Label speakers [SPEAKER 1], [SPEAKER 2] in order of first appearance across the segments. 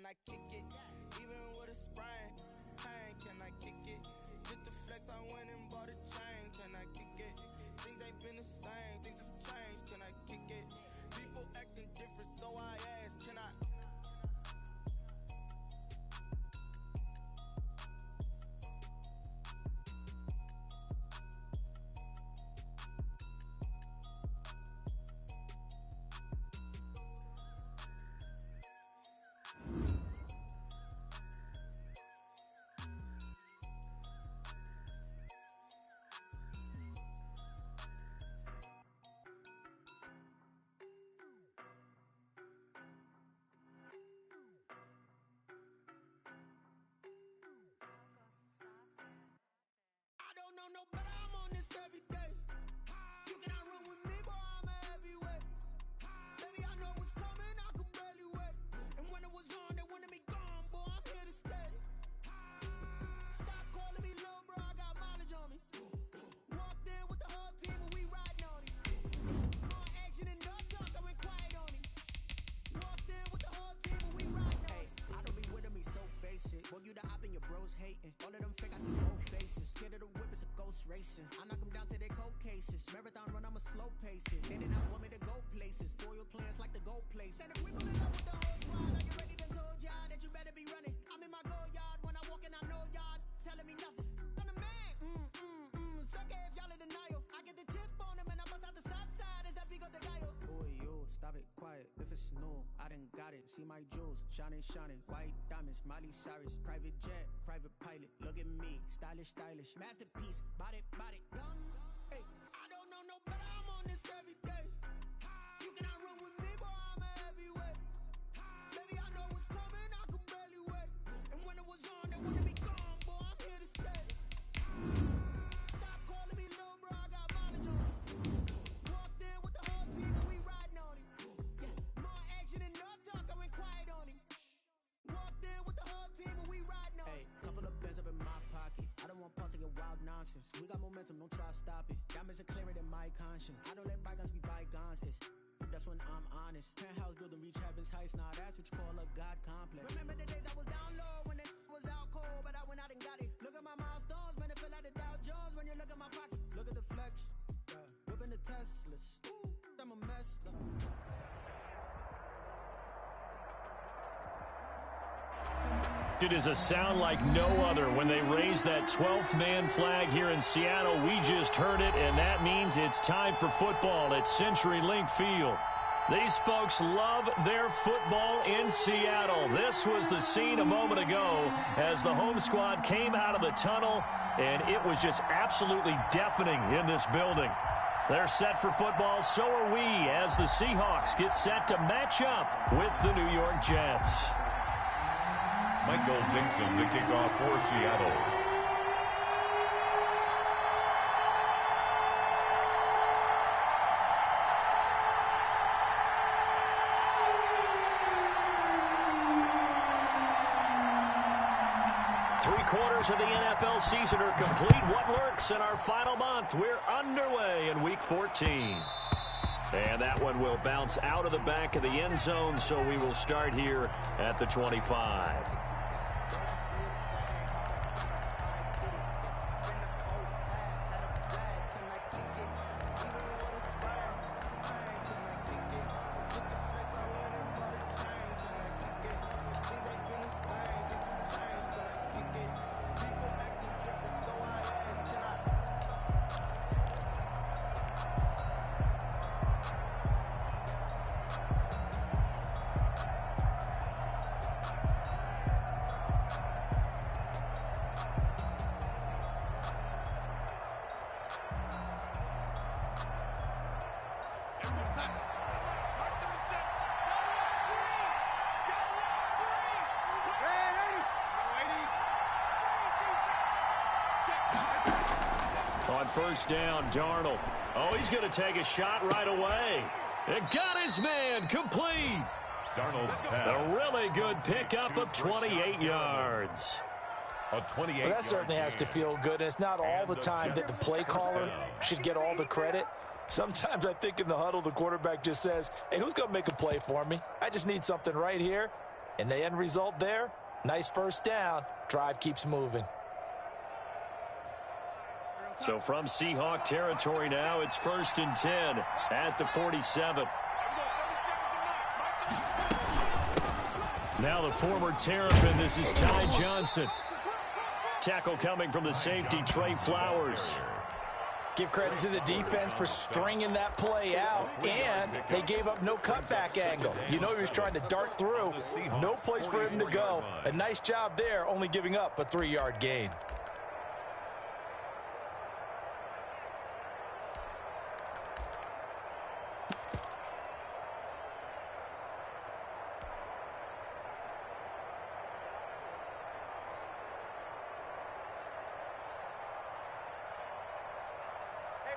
[SPEAKER 1] can I kick it? Even with a sprain, pain, can I kick it? Just the flex, I went and bought a chain, can I kick it? Things ain't been the same, things have changed, can I kick it? People acting different, so I ask, can I?
[SPEAKER 2] No, but I'm on this every day. You cannot run with me, boy, I'm a heavyweight. Baby, I know what's coming, I could barely wait. And when it was on, they wanted me gone, boy, I'm here to stay. Stop calling me little bro, I got mileage on me. Walked in with the whole team and we riding on it. More action and no talk, I went quiet on it. Walked in with the whole team and we riding on it.
[SPEAKER 3] I don't be with me so basic. Boy, you the op and your bros hating. All of them fake, I see both faces. Scared of the whip, it's a ghost racing. I knock them down to their cold cases. Marathon run, I'm a slow pacer. They did not want me to go places. Foil plans like the gold place. And if we pulling up with the whole squad, are you ready to told y'all that you better be running? I'm in my go yard. When I walk in, I know y'all telling me nothing. I'm the man. Suck it if y'all in denial. I get the chip on him and I bust out the south side. Is that Vigo de Gallo? Boy, yo, stop it, quiet. If it's new, I done got it. See my jewels, shining, shining. White diamonds, Miley Cyrus. Private jet, private pilot. Look at me, stylish, stylish. Masterpiece, body, body, young.
[SPEAKER 2] Hey, I don't know, but I'm on this every day. You cannot run with me, boy, I'm a heavyweight. Baby, I know what's coming, I could barely wait. And when it was on, they wanted me gone, boy, I'm here to stay. Stop calling me little bro, I got mileage on it. Walked in with the whole team and we riding on it. More action and no talk, I went quiet on it. Walked in with the whole team and we riding on it.
[SPEAKER 3] Hey, couple of bands up in my pocket. I don't want pulse to get wild nonsense. We got momentum, don't try to stop it. Diamonds are clearer than my conscience. I don't let bygones be bygones. That's when I'm honest. Penthouse building, reach heaven's heights. Nah, that's what you call a God complex.
[SPEAKER 2] Remember the days I was down low when it was out cold, but I went out and got it. Look at my milestones, man, it feel like the Dow Jones when you look at my pocket.
[SPEAKER 3] Look at the flex, whipping the Teslas. Ooh, I'm a mess.
[SPEAKER 4] It is a sound like no other when they raise that 12th man flag here in Seattle. We just heard it, and that means it's time for football at CenturyLink Field. These folks love their football in Seattle. This was the scene a moment ago as the home squad came out of the tunnel, and it was just absolutely deafening in this building. They're set for football, so are we, as the Seahawks get set to match up with the New York Jets.
[SPEAKER 5] Michael Dixon to kick off for Seattle.
[SPEAKER 4] Three-quarters of the NFL season are complete. What lurks in our final month? We're underway in Week 14. And that one will bounce out of the back of the end zone, so we will start here at the 25. On first down, Darnold. Oh, he's going to take a shot right away. It got his man complete.
[SPEAKER 5] Darnold's pass.
[SPEAKER 4] A really good pickup of 28 yards.
[SPEAKER 5] A 28
[SPEAKER 6] well, that certainly has to feel good. It's not all the time that the play caller should get all the credit. Sometimes I think in the huddle, the quarterback just says, hey, who's going to make a play for me? I just need something right here. And the end result there, nice first down. Drive keeps moving.
[SPEAKER 4] So from Seahawk territory now, it's 1st and 10 at the 47. Now the former Terrapin, this is Ty Johnson. Tackle coming from the safety, Trey Flowers.
[SPEAKER 6] Give credit to the defense for stringing that play out, and they gave up no cutback angle. You know he was trying to dart through. No place for him to go. A nice job there, only giving up a 3-yard gain.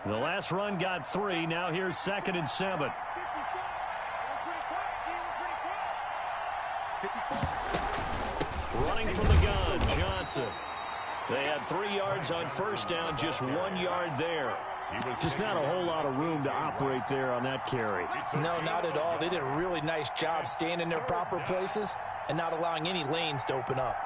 [SPEAKER 4] The last run got 3. Now here's 2nd and 7. Running from the gun, Johnson. They had 3 yards on first down, just 1 yard there.
[SPEAKER 7] Just not a whole lot of room to operate there on that carry.
[SPEAKER 6] No, not at all. They did a really nice job staying in their proper places and not allowing any lanes to open up.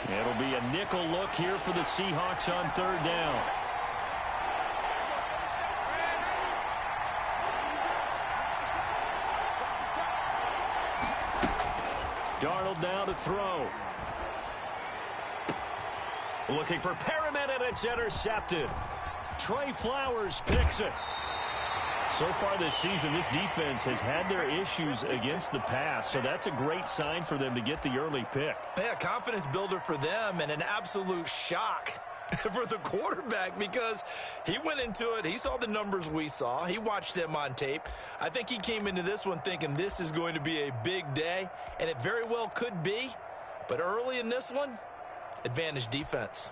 [SPEAKER 4] It'll be a nickel look here for the Seahawks on 3rd down. Darnold now to throw. Looking for Perriman, and it's intercepted. Trey Flowers picks it. So far this season, this defense has had their issues against the pass, so that's a great sign for them to get the early pick.
[SPEAKER 6] Yeah, confidence builder for them and an absolute shock for the quarterback because he went into it. He saw the numbers we saw. He watched them on tape. I think he came into this one thinking this is going to be a big day, and it very well could be. But early in this one, advantage defense.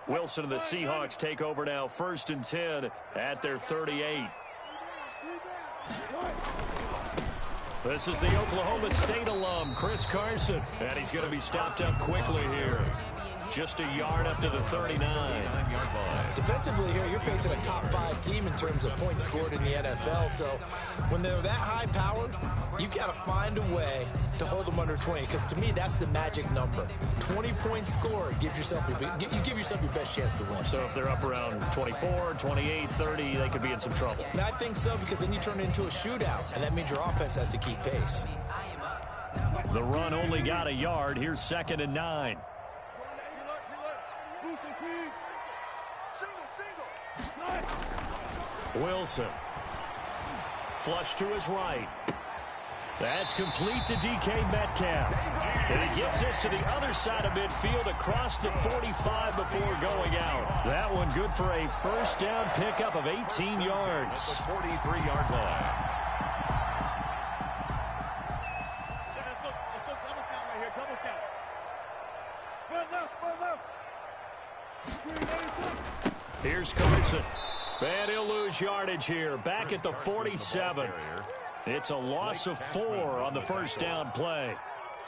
[SPEAKER 4] Wilson and the Seahawks take over now, 1st and 10 at their 38. This is the Oklahoma State alum, Chris Carson, and he's going to be stopped up quickly here. Just a yard up to the 39.
[SPEAKER 6] Defensively here, you're facing a top 5 team in terms of points scored in the NFL, so when they're that high-powered, you've got to find a way to hold them under 20, because to me, that's the magic number. 20 points scored gives yourself you give yourself your best chance to win.
[SPEAKER 4] So if they're up around 24, 28, 30, they could be in some trouble.
[SPEAKER 6] And I think so, because then you turn it into a shootout, and that means your offense has to keep pace.
[SPEAKER 4] The run only got a yard. Here's 2nd and 9. Wilson. Flush to his right. That's complete to DK Metcalf. And he gets this to the other side of midfield across the 45 before going out. That one good for a first down pickup of 18 yards.
[SPEAKER 5] The 43-yard line.
[SPEAKER 4] Here's Carson. And he'll lose yardage here. Back at the 47. It's a loss of 4 on the first down play.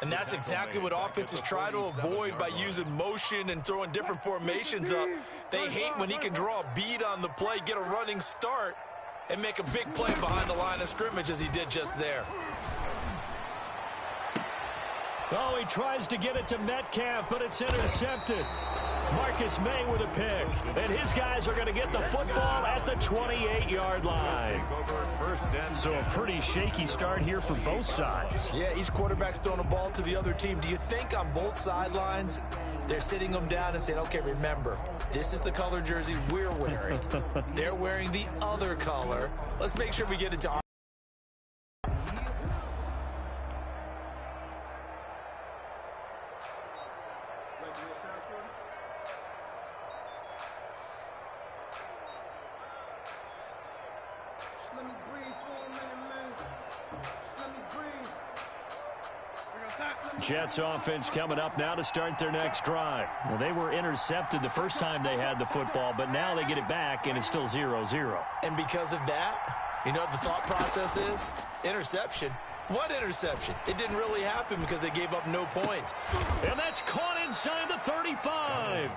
[SPEAKER 6] And that's exactly what offenses try to avoid by using motion and throwing different formations up. They hate when he can draw a bead on the play, get a running start, and make a big play behind the line of scrimmage as he did just there.
[SPEAKER 4] Oh, he tries to get it to Metcalf, but it's intercepted. Marcus May with a pick. And his guys are going to get the football at the 28-yard line. So a pretty shaky start here for both sides.
[SPEAKER 6] Yeah, each quarterback's throwing a ball to the other team. Do you think on both sidelines they're sitting them down and saying, okay, remember, this is the color jersey we're wearing. They're wearing the other color. Let's make sure we get it to our...
[SPEAKER 4] Jets offense coming up now to start their next drive. Well, they were intercepted the first time they had the football, but now they get it back, and it's still 0-0.
[SPEAKER 6] And because of that, you know what the thought process is? Interception? What interception? It didn't really happen because they gave up no points.
[SPEAKER 4] And that's caught inside the 35.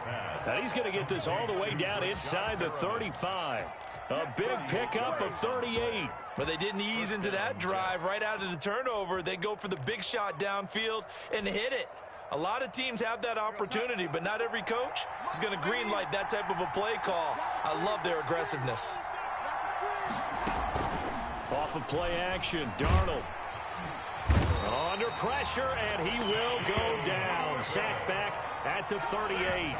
[SPEAKER 4] And he's going to get this all the way down inside the 35. A big pickup of 38.
[SPEAKER 6] But they didn't ease into that drive right out of the turnover. They go for the big shot downfield and hit it. A lot of teams have that opportunity, but not every coach is going to greenlight that type of a play call. I love their aggressiveness.
[SPEAKER 4] Off of play action, Darnold. Under pressure, and he will go down. Sacked back at the 38.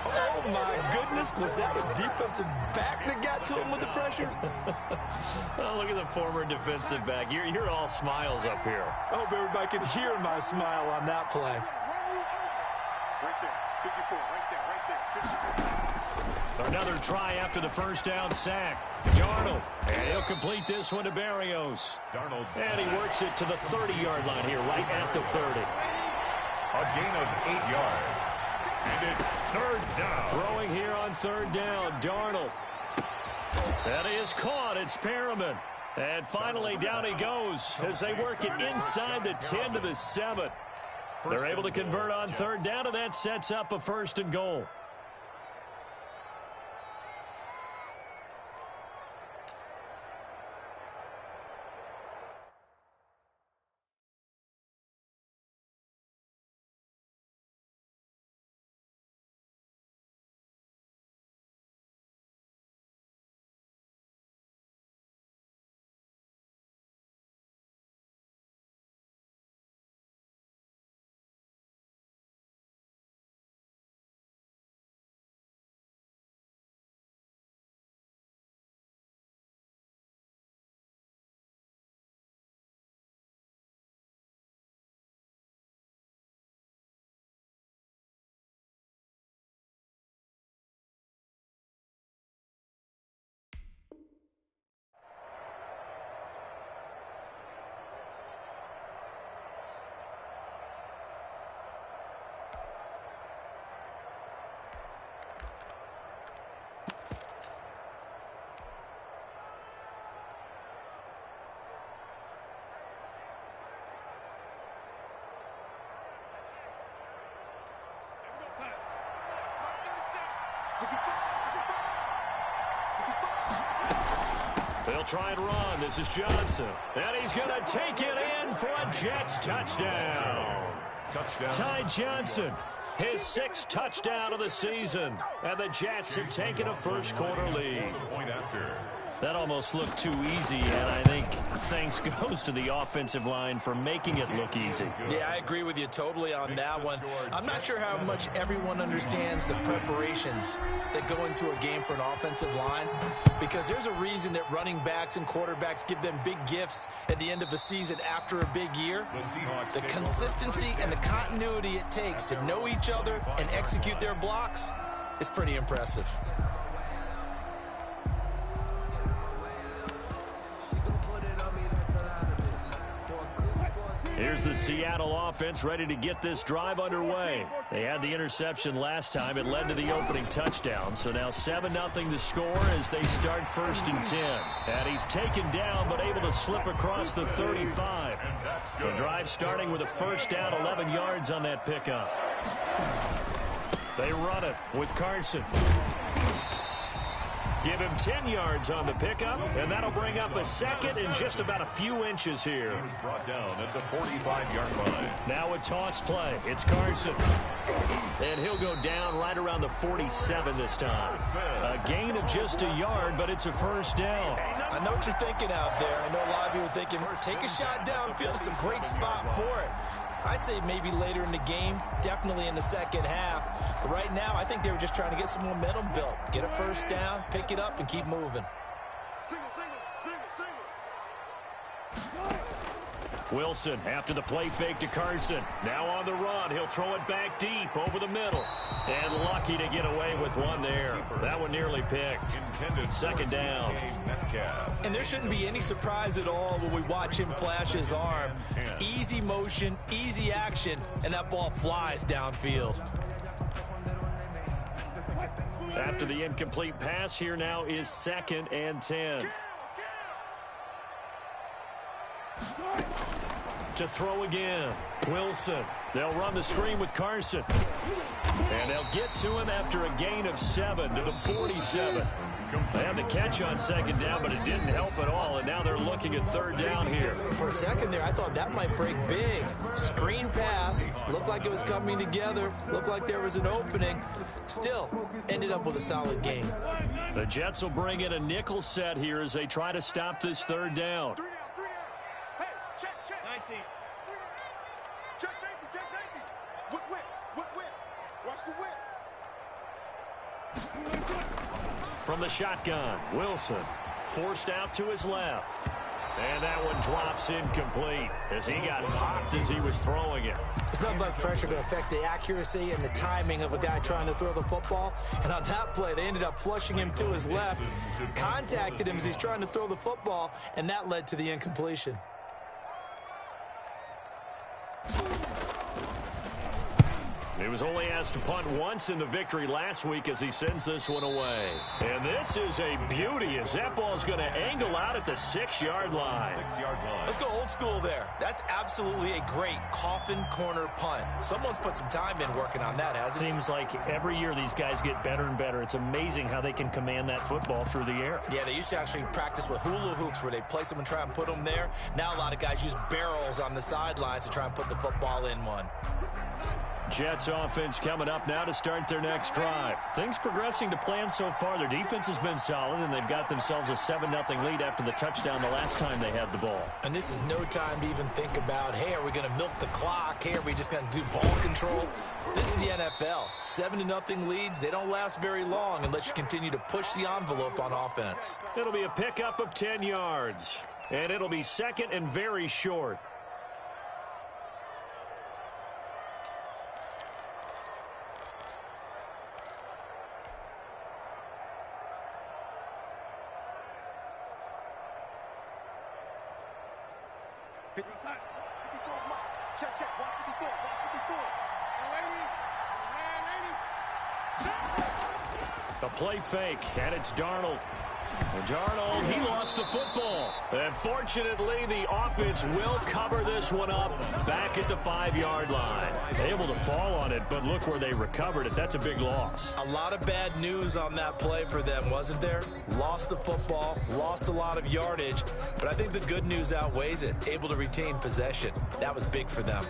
[SPEAKER 6] Oh, my goodness. Was that a defensive back that got to him with the pressure?
[SPEAKER 4] Oh, look at the former defensive back. You're all smiles up here.
[SPEAKER 6] I hope everybody can hear my smile on that play.
[SPEAKER 5] Right there. 54, right there. 54.
[SPEAKER 4] Another try after the first down sack. Darnold, and he'll complete this one to Berrios. And he works it to the 30-yard line here, right at the 30.
[SPEAKER 5] A gain of 8 yards. And it's third down.
[SPEAKER 4] Throwing here on third down, Darnold. That is caught. It's Perriman. And finally, down he goes as they work it inside the 10 to the 7. They're able to convert on third down, and that sets up a 1st and goal. They'll try and run. This is Johnson. And he's going to take it in for a Jets touchdown. Ty Johnson, his 6th touchdown of the season. And the Jets have taken a first-quarter lead. That almost looked too easy, and I think thanks goes to the offensive line for making it look easy.
[SPEAKER 6] Yeah, I agree with you totally on that one. I'm not sure how much everyone understands the preparations that go into a game for an offensive line, because there's a reason that running backs and quarterbacks give them big gifts at the end of a season after a big year. The consistency and the continuity it takes to know each other and execute their blocks is pretty impressive.
[SPEAKER 4] Here's the Seattle offense ready to get this drive underway. They had the interception last time. It led to the opening touchdown. So now 7-0 the score as they start 1st and 10. And he's taken down but able to slip across the 35. The drive starting with a 1st down, 11 yards on that pickup. They run it with Carson. Give him 10 yards on the pickup, and that'll bring up a 2nd and just about a few inches here.
[SPEAKER 5] Brought down at the 45-yard line.
[SPEAKER 4] Now a toss play. It's Carson. And he'll go down right around the 47 this time. A gain of just a yard, but it's a 1st down.
[SPEAKER 6] I know what you're thinking out there. I know a lot of you are thinking, take a shot downfield. It's a great spot for it. I'd say maybe later in the game, definitely in the second half. But right now, I think they were just trying to get some momentum built. Get a 1st down, pick it up, and keep moving.
[SPEAKER 4] Wilson after the play fake to Carson. Now on the run. He'll throw it back deep over the middle. And lucky to get away with one there. That one nearly picked. 2nd down.
[SPEAKER 6] And there shouldn't be any surprise at all when we watch him flash his arm. Easy motion, easy action, and that ball flies downfield.
[SPEAKER 4] After the incomplete pass, here now is 2nd and 10. To throw again, Wilson. They'll run the screen with Carson. And they'll get to him after a gain of 7 to the 47. They had the catch on second down, but it didn't help at all, and now they're looking at third down here.
[SPEAKER 6] For a second there, I thought that might break big. Screen pass, looked like it was coming together, looked like there was an opening. Still, ended up with a solid game.
[SPEAKER 4] The Jets will bring in a nickel set here as they try to stop this third down.
[SPEAKER 2] Hey, check. 19. Check safety. Whip. Watch the whip.
[SPEAKER 4] From the shotgun, Wilson forced out to his left. And that one drops incomplete as he got popped as he was throwing it.
[SPEAKER 6] It's nothing like pressure to affect the accuracy and the timing of a guy trying to throw the football. And on that play, they ended up flushing him to his left, contacted him as he's trying to throw the football, and that led to the incompletion.
[SPEAKER 4] He was only asked to punt once in the victory last week as he sends this one away. And this is a beauty as that ball's going to angle out at the 6-yard line.
[SPEAKER 6] Let's go old school there. That's absolutely a great coffin corner punt. Someone's put some time in working on that, hasn't it?
[SPEAKER 4] Seems like every year these guys get better and better. It's amazing how they can command that football through the air.
[SPEAKER 6] Yeah, they used to actually practice with hula hoops where they place them and try and put them there. Now a lot of guys use barrels on the sidelines to try and put the football in one.
[SPEAKER 4] Jets offense coming up now to start their next drive. Things progressing to plan so far. Their defense has been solid, and they've got themselves a 7-0 lead after the touchdown the last time they had the ball.
[SPEAKER 6] And this is no time to even think about, hey, are we going to milk the clock? Hey, are we just going to do ball control? This is the NFL. 7-0 leads, they don't last very long unless you continue to push the envelope on offense.
[SPEAKER 4] It'll be a pickup of 10 yards, and it'll be second and very short.
[SPEAKER 2] Check. Watch 54.
[SPEAKER 4] A play fake, and it's Darnold. Darnold, he lost the football. And fortunately, the offense will cover this one up back at the 5-yard line. Able to fall on it, but look where they recovered it. That's a big loss.
[SPEAKER 6] A lot of bad news on that play for them, wasn't there? Lost the football, lost a lot of yardage, but I think the good news outweighs it. Able to retain possession. That was big for them.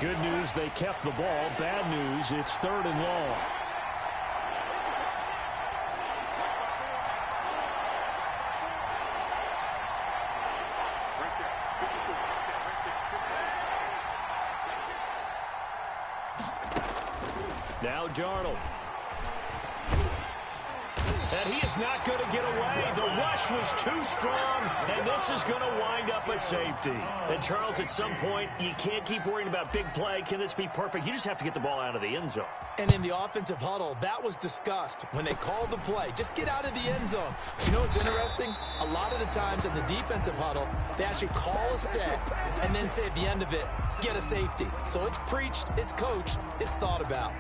[SPEAKER 4] Good news, they kept the ball. Bad news, it's 3rd and long. Now Darnold. And he is not going to get away. The rush was too strong, and this is going to wind up a safety. And, Charles, at some point, you can't keep worrying about big play. Can this be perfect? You just have to get the ball out of the end zone.
[SPEAKER 6] And in the offensive huddle, that was discussed when they called the play. Just get out of the end zone. You know what's interesting? A lot of the times in the defensive huddle, they actually call a set and then say at the end of it, get a safety. So it's preached, it's coached, it's thought about.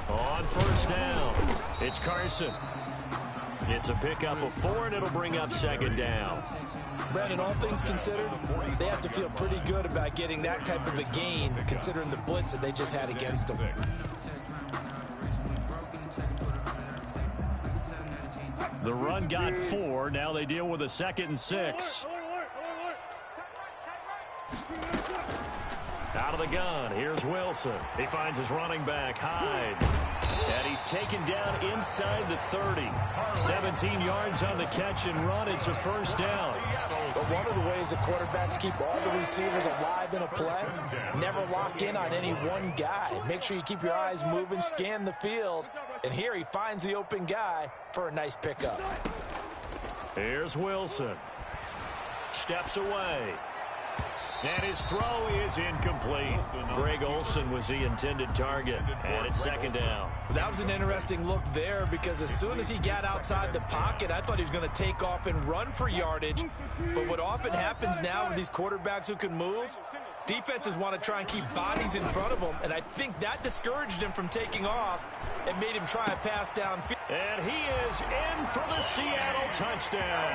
[SPEAKER 4] On first down, it's Carson. It's a pickup of 4, and it'll bring up 2nd down.
[SPEAKER 6] Brandon, all things considered, they have to feel pretty good about getting that type of a gain, considering the blitz that they just had against them.
[SPEAKER 4] The run got 4. Now they deal with a 2nd and 6. Out of the gun, here's Wilson. He finds his running back, Hyde. And he's taken down inside the 30. 17 yards on the catch and run. It's a first down.
[SPEAKER 6] But one of the ways the quarterbacks keep all the receivers alive in a play, never lock in on any one guy. Make sure you keep your eyes moving, scan the field. And here he finds the open guy for a nice pickup.
[SPEAKER 4] Here's Wilson. Steps away. And his throw is incomplete. Greg Olsen was the intended target, and it's second down.
[SPEAKER 6] That was an interesting look there because as soon as he got outside the pocket, I thought he was going to take off and run for yardage. But what often happens now with these quarterbacks who can move, defenses want to try and keep bodies in front of them, and I think that discouraged him from taking off and made him try a pass downfield.
[SPEAKER 4] And he is in for the Seattle touchdown.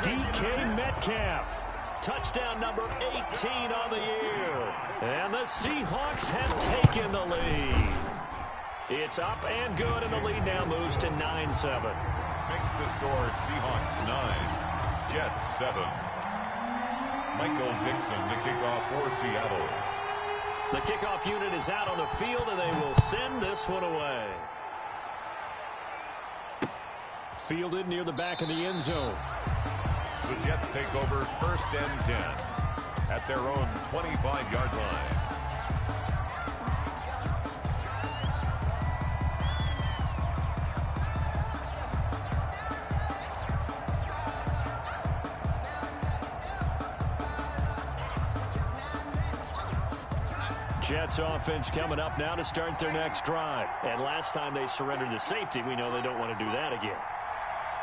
[SPEAKER 4] DK Metcalf. Touchdown number 18 on the year. And the Seahawks have taken the lead. It's up and good, and the lead now moves to 9-7.
[SPEAKER 5] Makes the score Seahawks 9, Jets 7. Michael Dixon to kick off for Seattle.
[SPEAKER 4] The kickoff unit is out on the field, and they will send this one away. Fielded near the back of the end zone.
[SPEAKER 5] The Jets take over 1st and 10 at their own 25-yard line.
[SPEAKER 4] Jets offense coming up now to start their next drive. And last time they surrendered the safety, we know they don't want to do that again.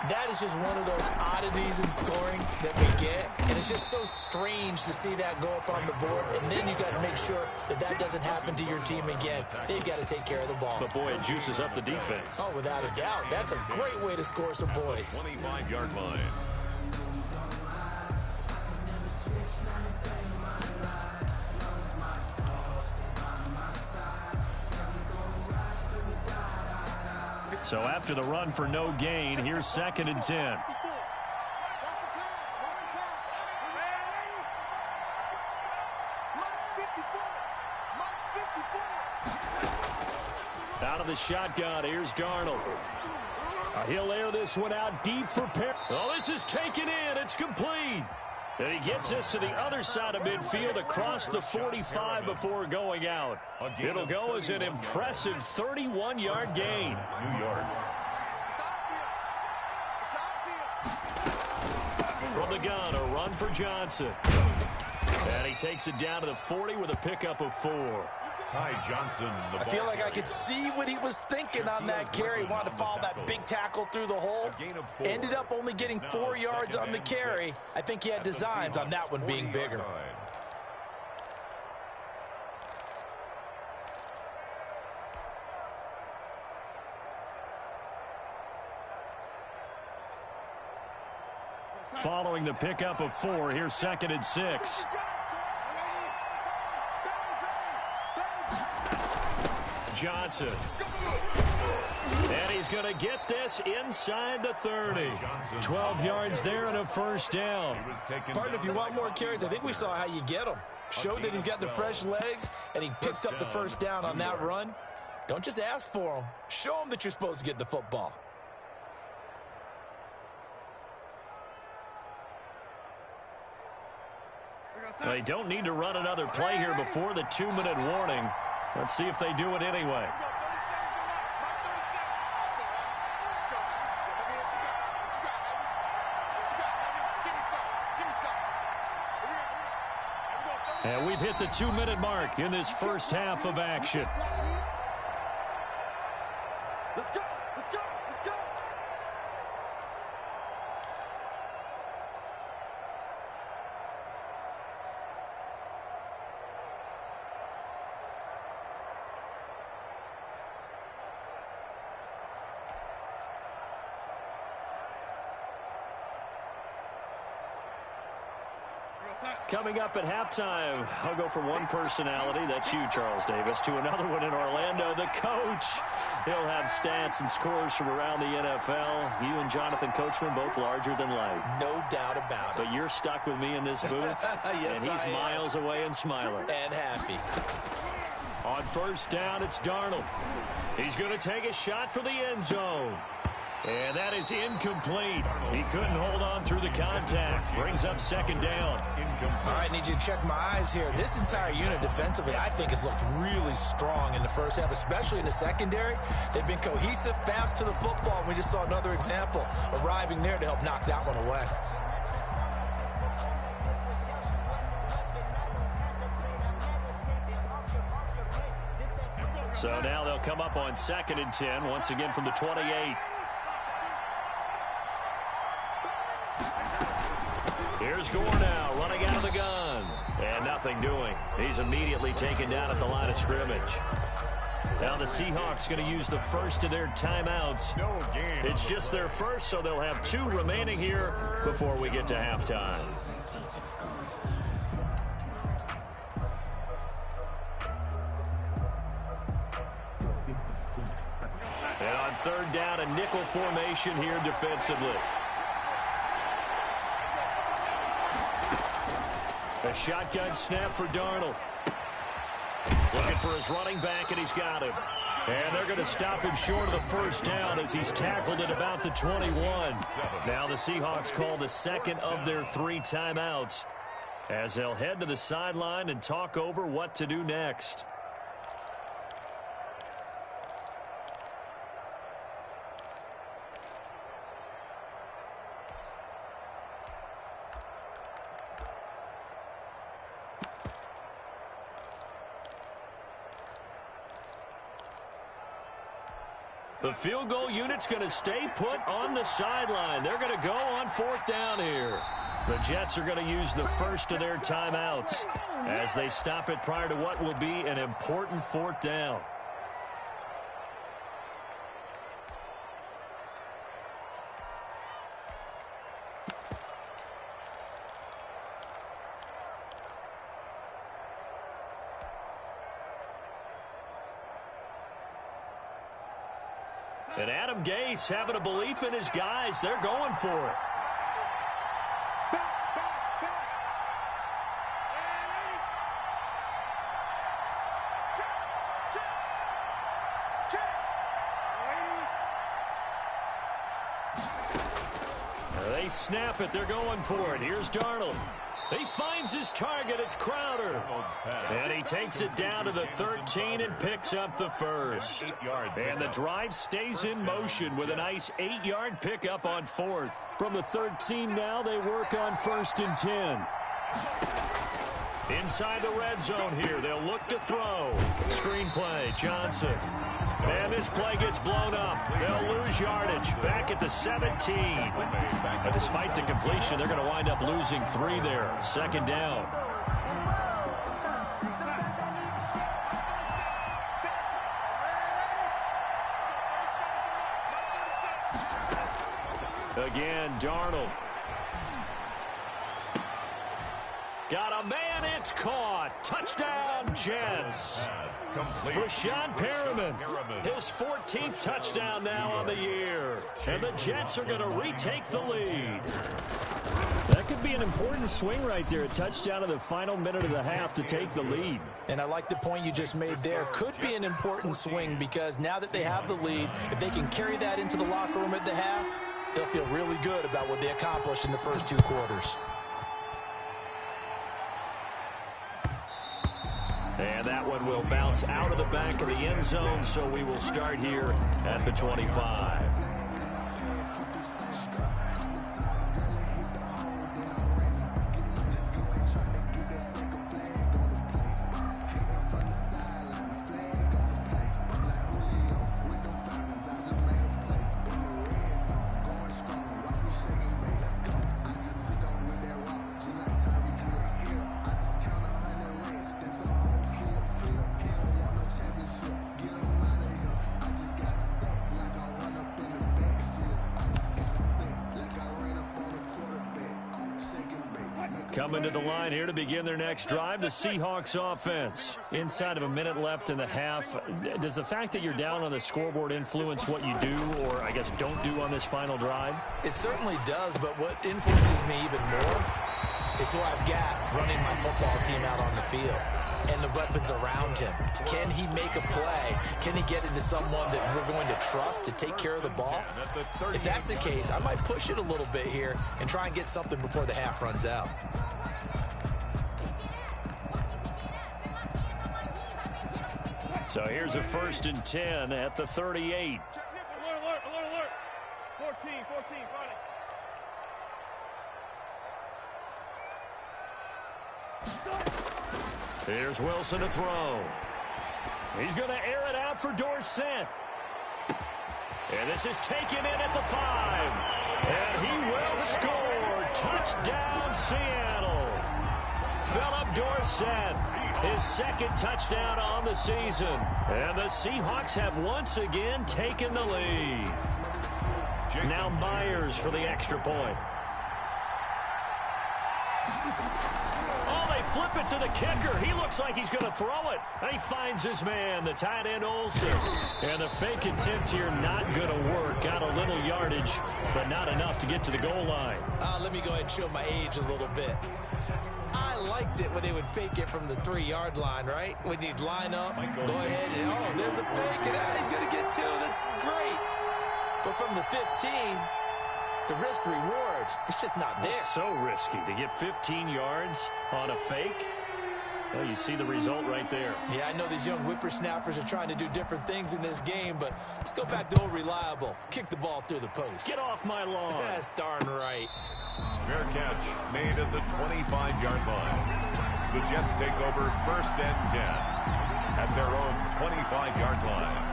[SPEAKER 6] That is just one of those oddities in scoring that we get, and it's just so strange to see that go up on the board, and then you got to make sure that that doesn't happen to your team again. They've got to take care of the ball.
[SPEAKER 4] But boy, it juices up the defense.
[SPEAKER 6] Oh, without a doubt. That's a great way to score some points.
[SPEAKER 5] 25-yard line.
[SPEAKER 4] So after the run for no gain, here's 2nd and 10. Out of the shotgun, here's Darnold. He'll air this one out deep for Perry. Oh, this is taken in. It's complete. And he gets this to the other side of midfield across the 45 before going out. It'll go as an impressive 31-yard gain.
[SPEAKER 5] New York.
[SPEAKER 4] From the gun, a run for Johnson. And he takes it down to the 40 with a pickup of 4.
[SPEAKER 5] Ty Johnson.
[SPEAKER 6] I feel like I could see what he was thinking on that carry. Wanted to follow that big tackle through the hole. Ended up only getting 4 yards on the carry. I think he had designs on that one being bigger.
[SPEAKER 4] Following the pickup of 4, here's 2nd and 6. Johnson. And he's going to get this inside the 30. 12 yards there and a first down.
[SPEAKER 6] Partner, if you want more carries, I think we saw how you get them. Showed that he's got the fresh legs, and he picked up the first down on that run. Don't just ask for them. Show them that you're supposed to get the football.
[SPEAKER 4] They don't need to run another play here before the 2-minute warning. Let's see if they do it anyway. And we've hit the 2-minute mark in this first half of action.
[SPEAKER 2] Let's go! Let's go! Let's go!
[SPEAKER 4] Coming up at halftime, I'll go from one personality, that's you, Charles Davis, to another one in Orlando, the coach. He'll have stats and scores from around the NFL. You and Jonathan Coachman, both larger than life.
[SPEAKER 6] No doubt about it.
[SPEAKER 4] But you're stuck with me in this booth,
[SPEAKER 6] yes,
[SPEAKER 4] and he's miles away and smiling.
[SPEAKER 6] And happy.
[SPEAKER 4] On first down, it's Darnold. He's going to take a shot for the end zone. And that is incomplete. He couldn't hold on through the contact. Brings up 2nd down.
[SPEAKER 6] All right, need you to check my eyes here. This entire unit defensively, I think, has looked really strong in the first half, especially in the secondary. They've been cohesive, fast to the football. We just saw another example arriving there to help knock that one away.
[SPEAKER 4] So now they'll come up on 2nd and 10, once again from the 28. Here's Gore now, running out of the gun. And nothing doing. He's immediately taken down at the line of scrimmage. Now the Seahawks going to use the first of their timeouts. It's just their first, so they'll have 2 remaining here before we get to halftime. And on 3rd down, a nickel formation here defensively. A shotgun snap for Darnold. Looking for his running back, and he's got him. And they're going to stop him short of the first down as he's tackled at about the 21. Now the Seahawks call the second of their 3 timeouts as they'll head to the sideline and talk over what to do next. The field goal unit's going to stay put on the sideline. They're going to go on 4th down here. The Jets are going to use the first of their timeouts as they stop it prior to what will be an important 4th down. And Adam Gase having a belief in his guys. They're going for it. They snap it. They're going for it. Here's Darnold. He finds his target. It's Crowder. And he takes it down to the 13 and picks up the first. And the drive stays in motion with a nice 8-yard pickup on 4th.
[SPEAKER 7] From the 13 now, they work on 1st and 10.
[SPEAKER 4] Inside the red zone here. They'll look to throw. Screenplay, Johnson. And this play gets blown up. They'll lose yardage. Back at the 17. But despite the completion, they're going to wind up losing 3 there. 2nd down. Again, Darnold. Got a man, it's caught. Touchdown, Jets. Breshad Perriman, his 14th touchdown now on the year. And the Jets are going to retake the lead.
[SPEAKER 7] That could be an important swing right there. A touchdown in the final minute of the half to take the lead.
[SPEAKER 6] And I like the point you just made there. Could be an important swing because now that they have the lead, if they can carry that into the locker room at the half, they'll feel really good about what they accomplished in the first 2 quarters.
[SPEAKER 4] And that one will bounce out of the back of the end zone, so we will start here at the 25. Coming to the line here to begin their next drive, the Seahawks offense. Inside of a minute left in the half, does the fact that you're down on the scoreboard influence what you do or, I guess, don't do on this final drive?
[SPEAKER 6] It certainly does, but what influences me even more is who I've got running my football team out on the field and the weapons around him. Can he make a play? Can he get into someone that we're going to trust to take care of the ball? If that's the case, I might push it a little bit here and try and get something before the half runs out.
[SPEAKER 4] So here's a 1st and 10 at the 38.
[SPEAKER 8] Alert, 14, running.
[SPEAKER 4] Here's Wilson to throw. He's going to air it out for Dorsett. And this is taken in at the 5. And he will score. Touchdown, Seattle. Philip Dorsett, his second touchdown on the season. And the Seahawks have once again taken the lead. Now Myers for the extra point. Oh, they flip it to the kicker. He looks like he's going to throw it. And he finds his man, the tight end Olsen. And the fake attempt here not going to work. Got a little yardage, but not enough to get to the goal line.
[SPEAKER 6] Let me go ahead and show my age a little bit. I liked it when they would fake it from the 3-yard line, right? When you'd line up, go ahead and, oh, there's a fake, and he's going to get 2. That's great. But from the 15, the risk-reward, it's just not there.
[SPEAKER 4] It's so risky to get 15 yards on a fake. Well, you see the result right there.
[SPEAKER 6] Yeah, I know these young whippersnappers are trying to do different things in this game, but let's go back to old reliable. Kick the ball through the post.
[SPEAKER 4] Get off my lawn.
[SPEAKER 6] That's darn right.
[SPEAKER 5] Fair catch made at the 25-yard line. The Jets take over 1st and 10 at their own 25-yard line.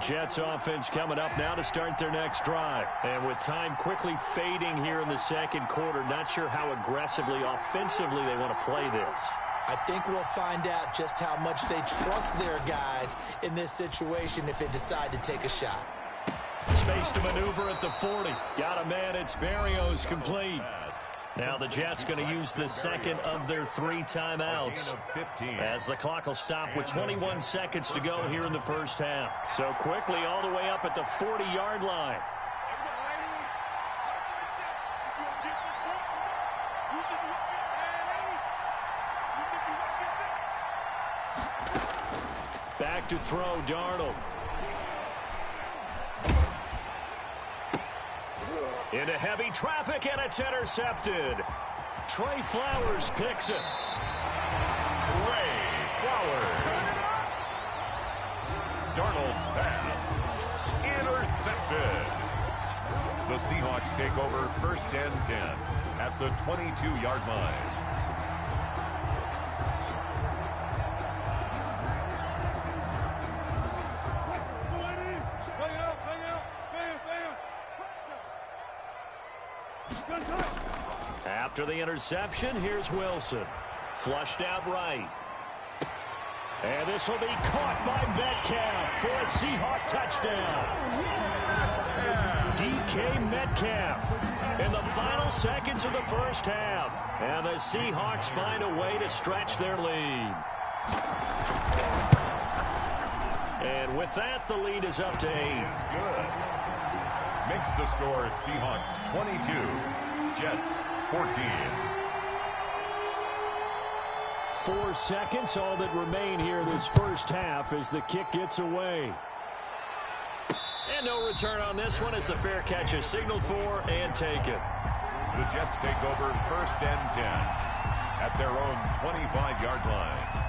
[SPEAKER 4] Jets offense coming up now to start their next drive. And with time quickly fading here in the second quarter, not sure how aggressively, offensively they want to play this.
[SPEAKER 6] I think we'll find out just how much they trust their guys in this situation if they decide to take a shot.
[SPEAKER 4] Space to maneuver at the 40. Got a man. It's Berrios complete. Now the Jets going to use the second of their 3 timeouts as the clock will stop with 21 seconds to go here in the first half. So quickly all the way up at the 40-yard line. Back to throw, Darnold. Into heavy traffic, and it's intercepted. Trey Flowers picks it.
[SPEAKER 5] Trey Flowers. Darnold's pass. Intercepted. The Seahawks take over 1st and 10 at the 22-yard line.
[SPEAKER 4] After the interception, here's Wilson. Flushed out right. And this will be caught by Metcalf for a Seahawk touchdown. DK Metcalf in the final seconds of the first half. And the Seahawks find a way to stretch their lead. And with that, the lead is up to 8.
[SPEAKER 5] Good. Makes the score Seahawks 22, Jets 14.
[SPEAKER 4] 4 seconds, all that remain here this first half as the kick gets away. And no return on this one as the fair catch is signaled for and taken.
[SPEAKER 5] The Jets take over 1st and 10 at their own 25-yard line.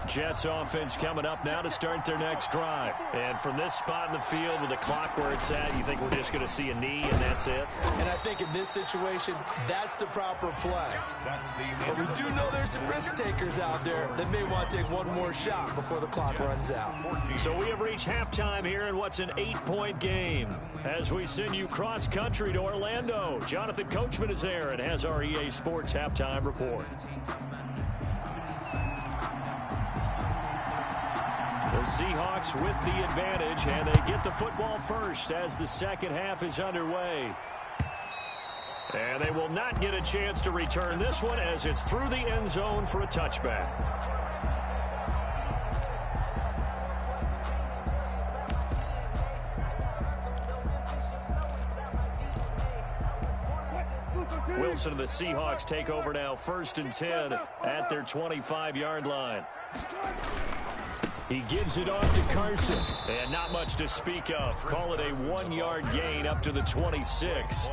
[SPEAKER 4] Jets offense coming up now to start their next drive. And from this spot in the field with the clock where it's at, you think we're just going to see a knee and that's it?
[SPEAKER 6] And I think in this situation, that's the proper play. But we do know there's some risk takers out there that may want to take one more shot before the clock runs out.
[SPEAKER 4] So we have reached halftime here in what's an 8-point game. As we send you cross-country to Orlando, Jonathan Coachman is there and has our EA Sports halftime report. The Seahawks with the advantage, and they get the football first as the second half is underway. And they will not get a chance to return this one as it's through the end zone for a touchback. Wilson and the Seahawks take over now 1st and 10 at their 25-yard line. He gives it off to Carson. And not much to speak of. Call it a 1-yard gain up to the 26.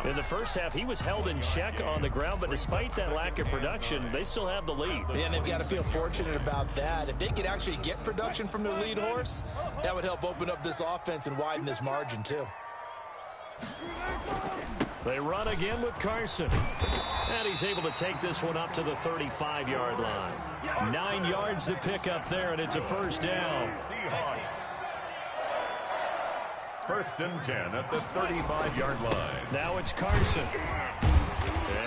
[SPEAKER 4] In the first half, he was held in check on the ground, but despite that lack of production, they still have the lead.
[SPEAKER 6] And they've got to feel fortunate about that. If they could actually get production from their lead horse, that would help open up this offense and widen this margin too.
[SPEAKER 4] They run again with Carson. And he's able to take this one up to the 35-yard line. 9 yards to pick up there, and it's a first down.
[SPEAKER 5] First and 10 at the 35-yard line.
[SPEAKER 4] Now it's Carson.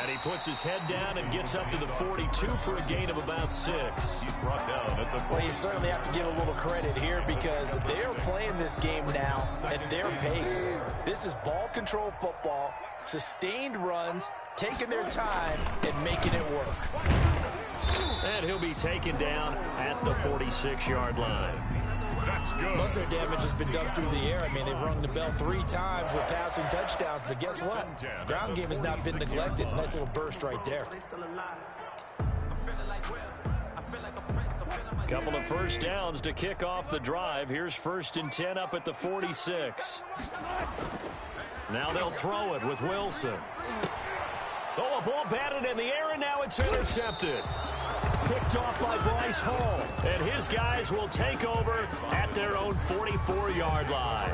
[SPEAKER 4] And he puts his head down and gets up to the 42 for a gain of about 6.
[SPEAKER 5] He's brought down at the...
[SPEAKER 6] Well, you certainly have to give a little credit here because they are playing this game now at their pace. This is ball control football, sustained runs, taking their time, and making it work.
[SPEAKER 4] And he'll be taken down at the 46-yard line.
[SPEAKER 5] That's good.
[SPEAKER 6] Most of their damage has been done through the air. I mean, they've rung the bell 3 times with passing touchdowns, but guess what? Ground game has not been neglected. Nice little burst right there.
[SPEAKER 4] Couple of first downs to kick off the drive. Here's first and 10 up at the 46. Now they'll throw it with Wilson. Oh, a ball batted in the air, and now it's intercepted. Picked off by Bryce Hall. And his guys will take over at their own 44-yard line.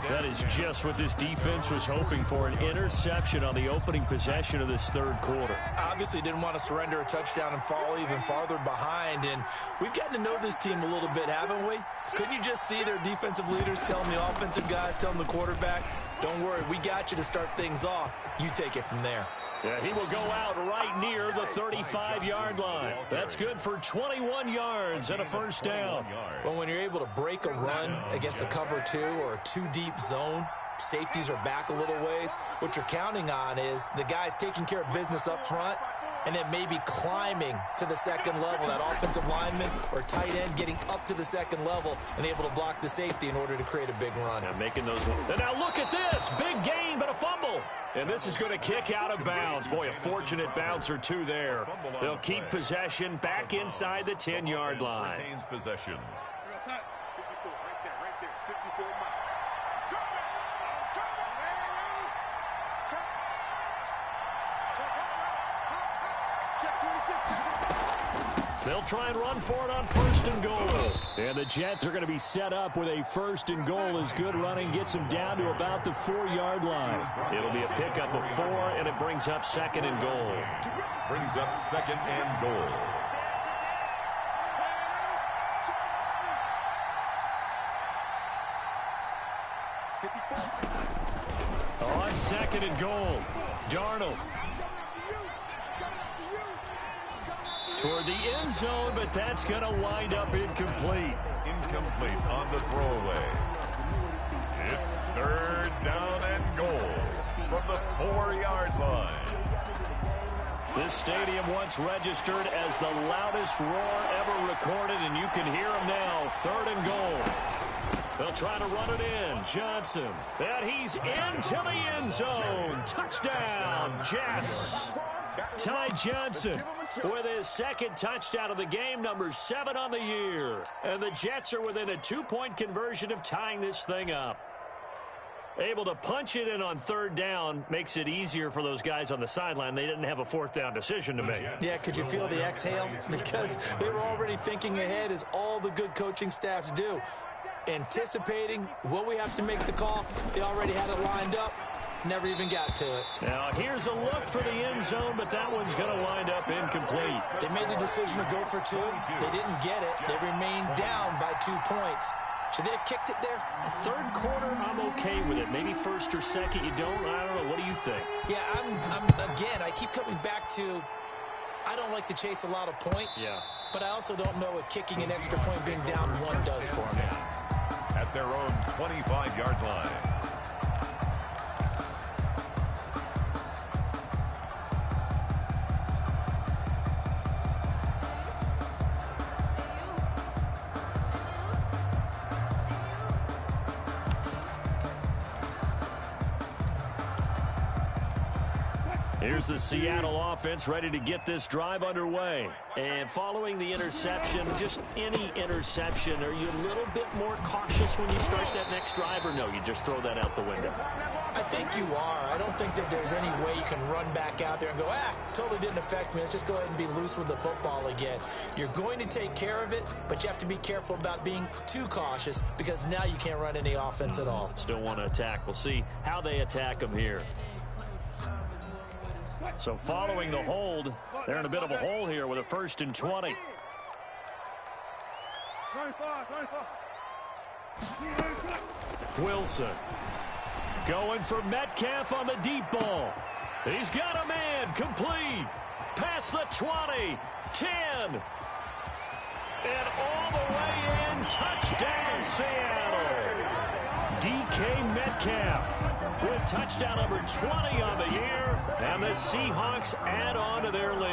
[SPEAKER 4] That is just what this defense was hoping for, an interception on the opening possession of this third quarter.
[SPEAKER 6] Obviously didn't want to surrender a touchdown and fall even farther behind. And we've gotten to know this team a little bit, haven't we? Couldn't you just see their defensive leaders telling the offensive guys, telling the quarterback, don't worry, we got you to start things off. You take it from there.
[SPEAKER 4] Yeah, he will go out right near the 35-yard line. That's good for 21 yards and a first down.
[SPEAKER 6] Well, when you're able to break a run against a cover 2 or a 2-deep zone, safeties are back a little ways. What you're counting on is the guys taking care of business up front and then maybe climbing to the second level, that offensive lineman or tight end getting up to the second level and able to block the safety in order to create a big run.
[SPEAKER 4] Yeah, making those. And now look at this. Big gain, but a fumble. And this is going to kick out of bounds. Boy, a fortunate bounce or two there. They'll keep possession back inside the 10-yard line.
[SPEAKER 5] Retains possession.
[SPEAKER 4] They'll try and run for it on first and goal. And the Jets are going to be set up with a first and goal as good running gets them down to about the 4-yard line. It'll be a pickup of 4, and it brings up second and goal.
[SPEAKER 5] Brings up second and goal.
[SPEAKER 4] On second and goal, Darnold. Toward the end zone, but that's going to wind up incomplete.
[SPEAKER 5] Incomplete on the throwaway. It's third down and goal from the 4-yard line.
[SPEAKER 4] This stadium once registered as the loudest roar ever recorded, and you can hear them now. Third and goal. They'll try to run it in. Johnson. And he's into the end zone. Touchdown, Jets. Ty Johnson with his second touchdown of the game, number 7 on the year. And the Jets are within a 2-point conversion of tying this thing up. Able to punch it in on third down makes it easier for those guys on the sideline. They didn't have a fourth down decision to make.
[SPEAKER 6] Yeah, could you feel the exhale? Because they were already thinking ahead, as all the good coaching staffs do. Anticipating what we have to make the call. They already had it lined up. Never even got to it.
[SPEAKER 4] Now, here's a look for the end zone, but that one's going to wind up incomplete.
[SPEAKER 6] They made the decision to go for 2. They didn't get it. They remained down by 2 points. Should they have kicked it there?
[SPEAKER 4] Third quarter, I'm okay with it. Maybe first or second, you don't. I don't know. What do you think?
[SPEAKER 6] Yeah, again, I keep coming back to, I don't like to chase a lot of points.
[SPEAKER 4] Yeah.
[SPEAKER 6] But I also don't know what kicking an extra point being down 1 does for me.
[SPEAKER 5] At their own 25-yard line.
[SPEAKER 4] Here's the Seattle offense ready to get this drive underway.
[SPEAKER 7] And following the interception, just any interception, are you a little bit more cautious when you start that next drive, or no, you just throw that out the window?
[SPEAKER 6] I think you are. I don't think that there's any way you can run back out there and go, totally didn't affect me. Let's just go ahead and be loose with the football again. You're going to take care of it, but you have to be careful about being too cautious because now you can't run any offense at all.
[SPEAKER 7] Still want to attack. We'll see how they attack them here.
[SPEAKER 4] So following the hold, they're in a bit of a hole here with a 1st and 20. Wilson going for Metcalf on the deep ball. He's got a man, complete. Past the 20, 10. And all the way in, touchdown Seattle. DK Metcalf with touchdown number 20 on the year, and the Seahawks add on to their lead.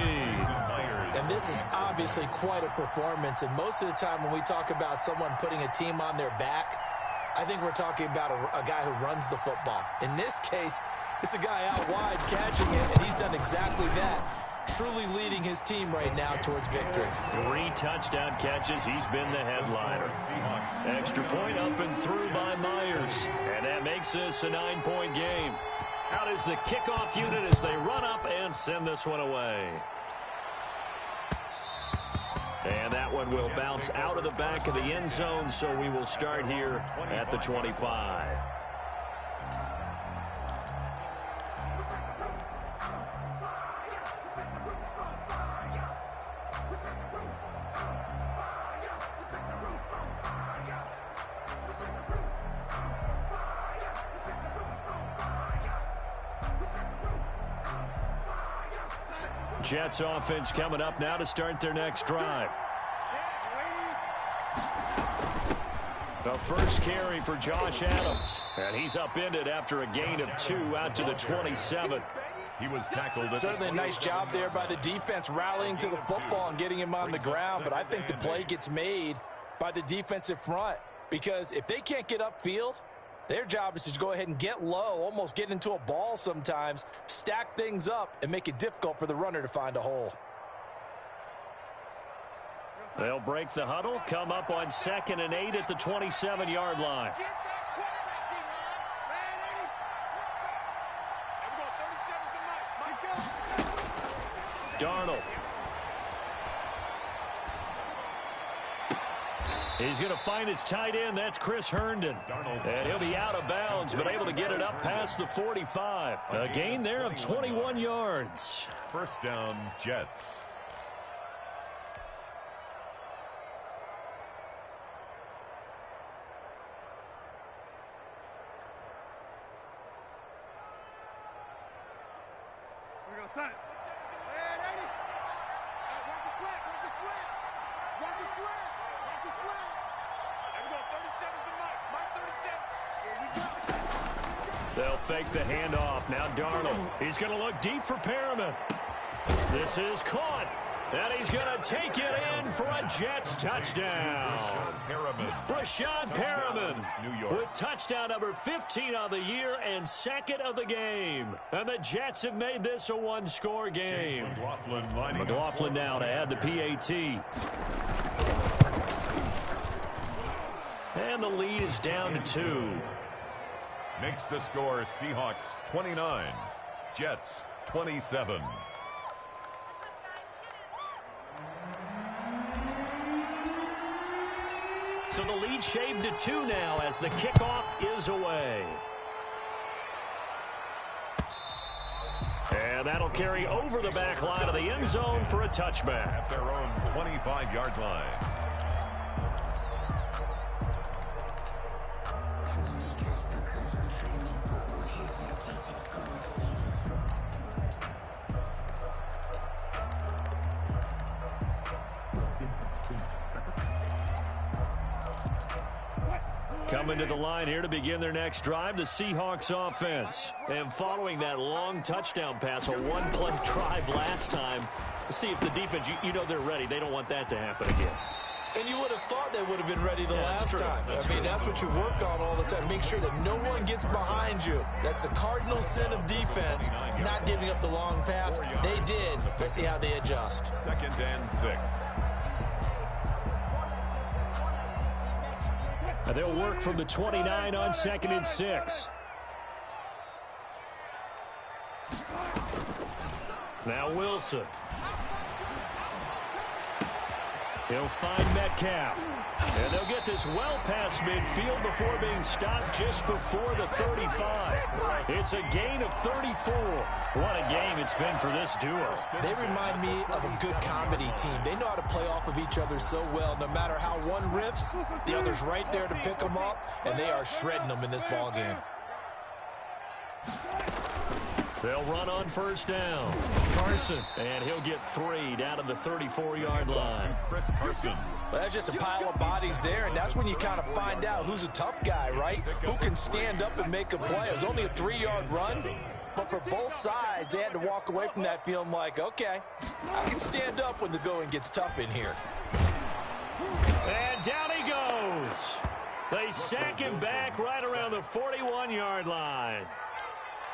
[SPEAKER 6] And this is obviously quite a performance, and most of the time when we talk about someone putting a team on their back, I think we're talking about a guy who runs the football. In this case, it's a guy out wide catching it, and he's done exactly that, truly leading his team right now towards victory.
[SPEAKER 4] 3 touchdown catches. He's been the headliner. Extra point up and through by Myers. And that makes this a 9-point game. Out is the kickoff unit as they run up and send this one away. And that one will bounce out of the back of the end zone, so we will start here at the 25. Jets offense coming up now to start their next drive. The first carry for Josh Adams. And he's upended after a gain of 2 out to the 27.
[SPEAKER 5] He was tackled.
[SPEAKER 6] Certainly a nice job there by the defense rallying to the football and getting him on the ground. But I think the play gets made by the defensive front, because if they can't get upfield, their job is to go ahead and get low, almost get into a ball sometimes, stack things up, and make it difficult for the runner to find a hole.
[SPEAKER 4] They'll break the huddle, come up on 2nd and 8 at the 27-yard line. Darnold. He's going to find his tight end. That's Chris Herndon. And he'll be out of bounds, but able to get it up past the 45. A gain there of 21 yards.
[SPEAKER 5] First down, Jets.
[SPEAKER 4] They'll fake the handoff. Now Darnold. He's going to look deep for Perriman. This is caught. And he's going to take it in for a Jets touchdown. Brashad Perriman
[SPEAKER 5] New York.
[SPEAKER 4] with touchdown number 15 on the year and 2nd of the game. And the Jets have made this a 1-score game. McLaughlin now to add the PAT. And the lead is down to 2.
[SPEAKER 5] Makes the score Seahawks 29, Jets 27.
[SPEAKER 4] So the lead shaved to 2 now as the kickoff is away. And that'll carry over the back line of the end zone for a touchback.
[SPEAKER 5] At their own 25-yard line.
[SPEAKER 4] Coming to the line here to begin their next drive, the Seahawks offense. And following that long touchdown pass, a 1-play drive last time, see if the defense, you know they're ready. They don't want that to happen again.
[SPEAKER 6] And you would have thought they would have been ready the last time. That's what you work on all the time. Make sure that no one gets behind you. That's the cardinal sin of defense, not giving up the long pass. They did. Let's see how they adjust.
[SPEAKER 5] 2nd and 6.
[SPEAKER 4] And they'll work from the 29 on 2nd and 6. Now Wilson. He'll find Metcalf. And they'll get this well past midfield before being stopped just before the 35. It's a gain of 34. What a game it's been for this duo.
[SPEAKER 6] They remind me of a good comedy team. They know how to play off of each other so well. No matter how one riffs, the other's right there to pick them up, and they are shredding them in this ball game.
[SPEAKER 4] They'll run on 1st down. Carson, and he'll get 3 down to the 34-yard line.
[SPEAKER 5] Chris Carson.
[SPEAKER 6] Well, that's just a pile of bodies there, and that's when you kind of find out who's a tough guy, right? Who can stand up and make a play. It was only a 3-yard run, but for both sides, they had to walk away from that feeling like, okay, I can stand up when the going gets tough in here.
[SPEAKER 4] And down he goes. They sack him back right around the 41-yard line.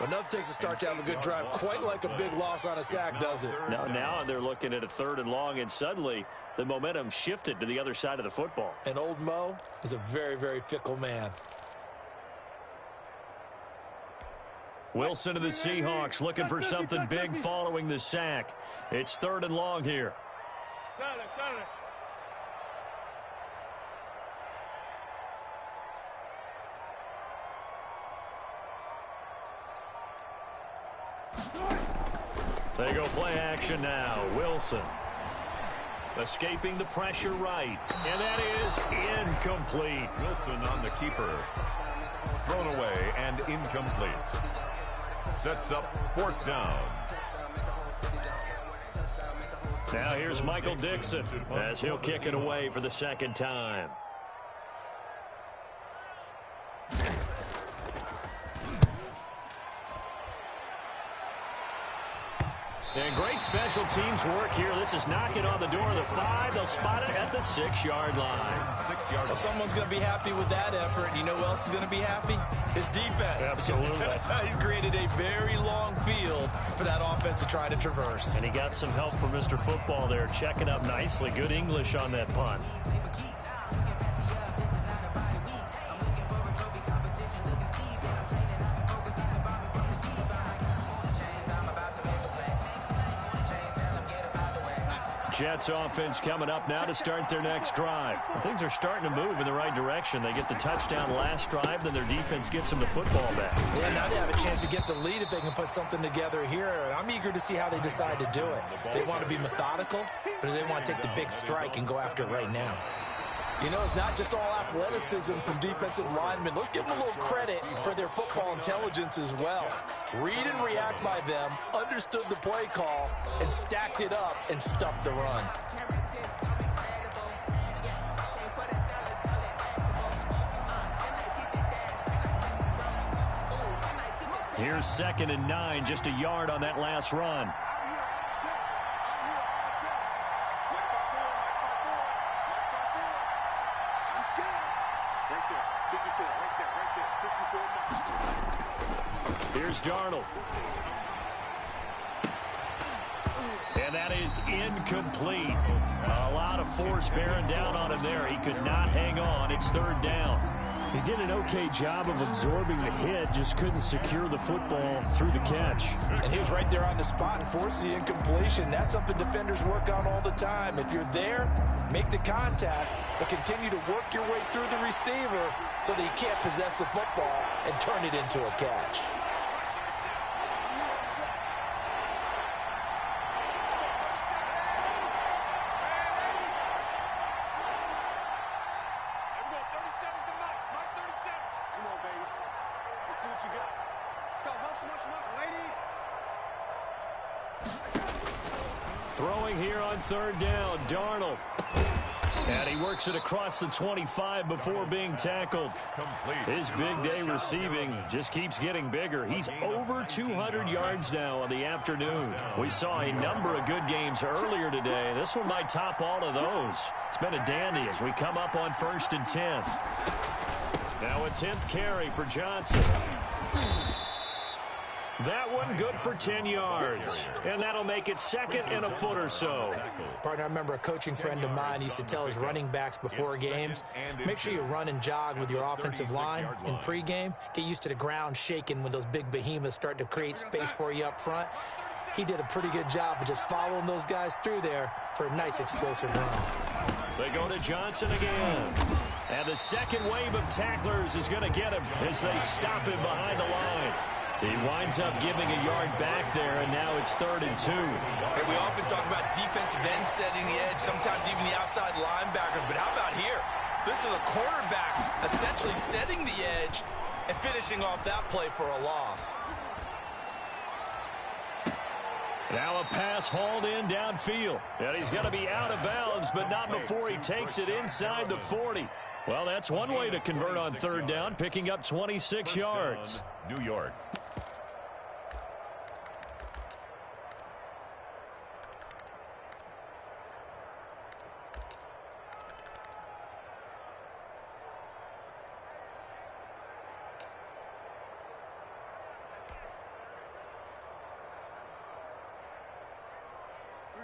[SPEAKER 6] Enough takes a start to have a good drive. Quite like a big loss on a sack, does it?
[SPEAKER 4] Now they're looking at a 3rd and long, and suddenly the momentum shifted to the other side of the football.
[SPEAKER 6] And old Mo is a very, very fickle man.
[SPEAKER 4] Wilson of the Seahawks looking for something big following the sack. It's 3rd and long here. They go play action now. Wilson escaping the pressure right. And that is incomplete.
[SPEAKER 5] Wilson on the keeper. Thrown away and incomplete. Sets up 4th down.
[SPEAKER 4] Now here's Michael Dixon as he'll kick it away for the 2nd time. And great special teams work here. This is knocking on the door of the 5. They'll spot it at the 6-yard line.
[SPEAKER 5] 6 yards.
[SPEAKER 6] Well, someone's going to be happy with that effort. You know who else is going to be happy? His defense.
[SPEAKER 4] Absolutely.
[SPEAKER 6] He's created a very long field for that offense to try to traverse.
[SPEAKER 4] And he got some help from Mr. Football there, checking up nicely. Good English on that punt. Jets offense coming up now to start their next drive. And things are starting to move in the right direction. They get the touchdown last drive, then their defense gets them the football back.
[SPEAKER 6] Yeah, now they have a chance to get the lead if they can put something together here. And I'm eager to see how they decide to do it. They want to be methodical, or do they want to take the big strike and go after it right now? You know, it's not just all athleticism from defensive linemen. Let's give them a little credit for their football intelligence as well. Read and react by them, understood the play call, and stacked it up and stuffed the run.
[SPEAKER 4] Here's 2nd and 9, just a yard on that last run. Here's Darnold. And that is incomplete. A lot of force bearing down on him there. He could not hang on. It's 3rd down. He did an okay job of absorbing the hit, just couldn't secure the football through the catch.
[SPEAKER 6] And he was right there on the spot and forced the incompletion. That's something defenders work on all the time. If you're there, make the contact, but continue to work your way through the receiver so that he can't possess the football and turn it into a catch.
[SPEAKER 4] Throwing here on 3rd down, Darnold. And he works it across the 25 before being tackled. His big day receiving just keeps getting bigger. He's over 200 yards now on the afternoon. We saw a number of good games earlier today. This one might top all of those. It's been a dandy as we come up on 1st and 10. Now a 10th carry for Johnson. That one good for 10 yards. And that'll make it 2nd and a foot or so.
[SPEAKER 6] Partner, I remember a coaching friend of mine used to tell his running backs before games, make sure you run and jog with your offensive line in pregame. Get used to the ground shaking when those big behemoths start to create space for you up front. He did a pretty good job of just following those guys through there for a nice explosive run.
[SPEAKER 4] They go to Johnson again. And the second wave of tacklers is going to get him as they stop him behind the line. He winds up giving a yard back there, and now it's 3rd and 2.
[SPEAKER 6] Hey, we often talk about defensive ends setting the edge, sometimes even the outside linebackers, but how about here? This is a cornerback essentially setting the edge and finishing off that play for a loss.
[SPEAKER 4] Now a pass hauled in downfield. And he's going to be out of bounds, but not before he takes it inside the 40. Well, that's one way to convert on 3rd down, picking up 26 yards.
[SPEAKER 5] New York.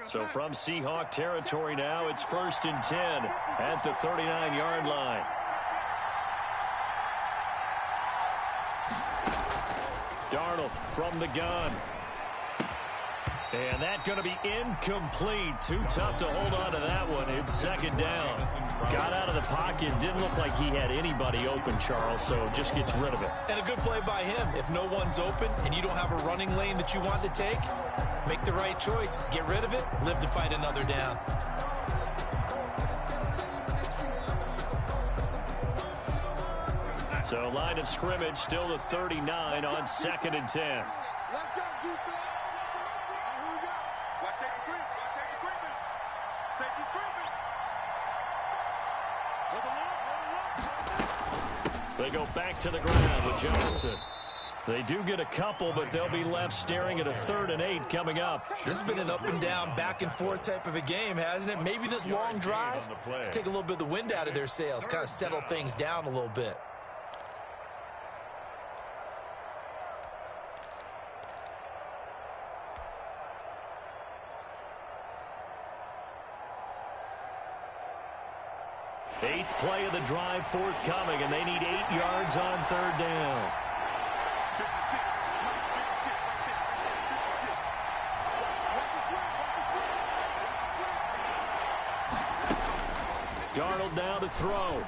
[SPEAKER 4] So from Seahawk territory now, it's 1st and 10 at the 39-yard line. Darnold from the gun. And that's going to be incomplete. Too tough to hold on to that one. It's 2nd down. Got out of the pocket. Didn't look like he had anybody open, Charles, so just gets rid of it.
[SPEAKER 6] And a good play by him. If no one's open and you don't have a running lane that you want to take, make the right choice. Get rid of it. Live to fight another down.
[SPEAKER 4] So line of scrimmage still the 39 on 2nd and 10.
[SPEAKER 2] Let's go, defense. Here we go. Watch safety creep. Watch safety creeping. Safety's creeping. Hold the look.
[SPEAKER 4] They go back to the ground with Johnson. They do get a couple, but they'll be left staring at a 3rd and 8 coming up.
[SPEAKER 6] This has been an up and down, back and forth type of a game, hasn't it? Maybe this long drive, take a little bit of the wind out of their sails, kind of settle things down a little bit.
[SPEAKER 4] Eighth play of the drive forthcoming, and they need 8 yards on 3rd down.
[SPEAKER 2] 56. Watch the slap.
[SPEAKER 4] Darnold now to throw.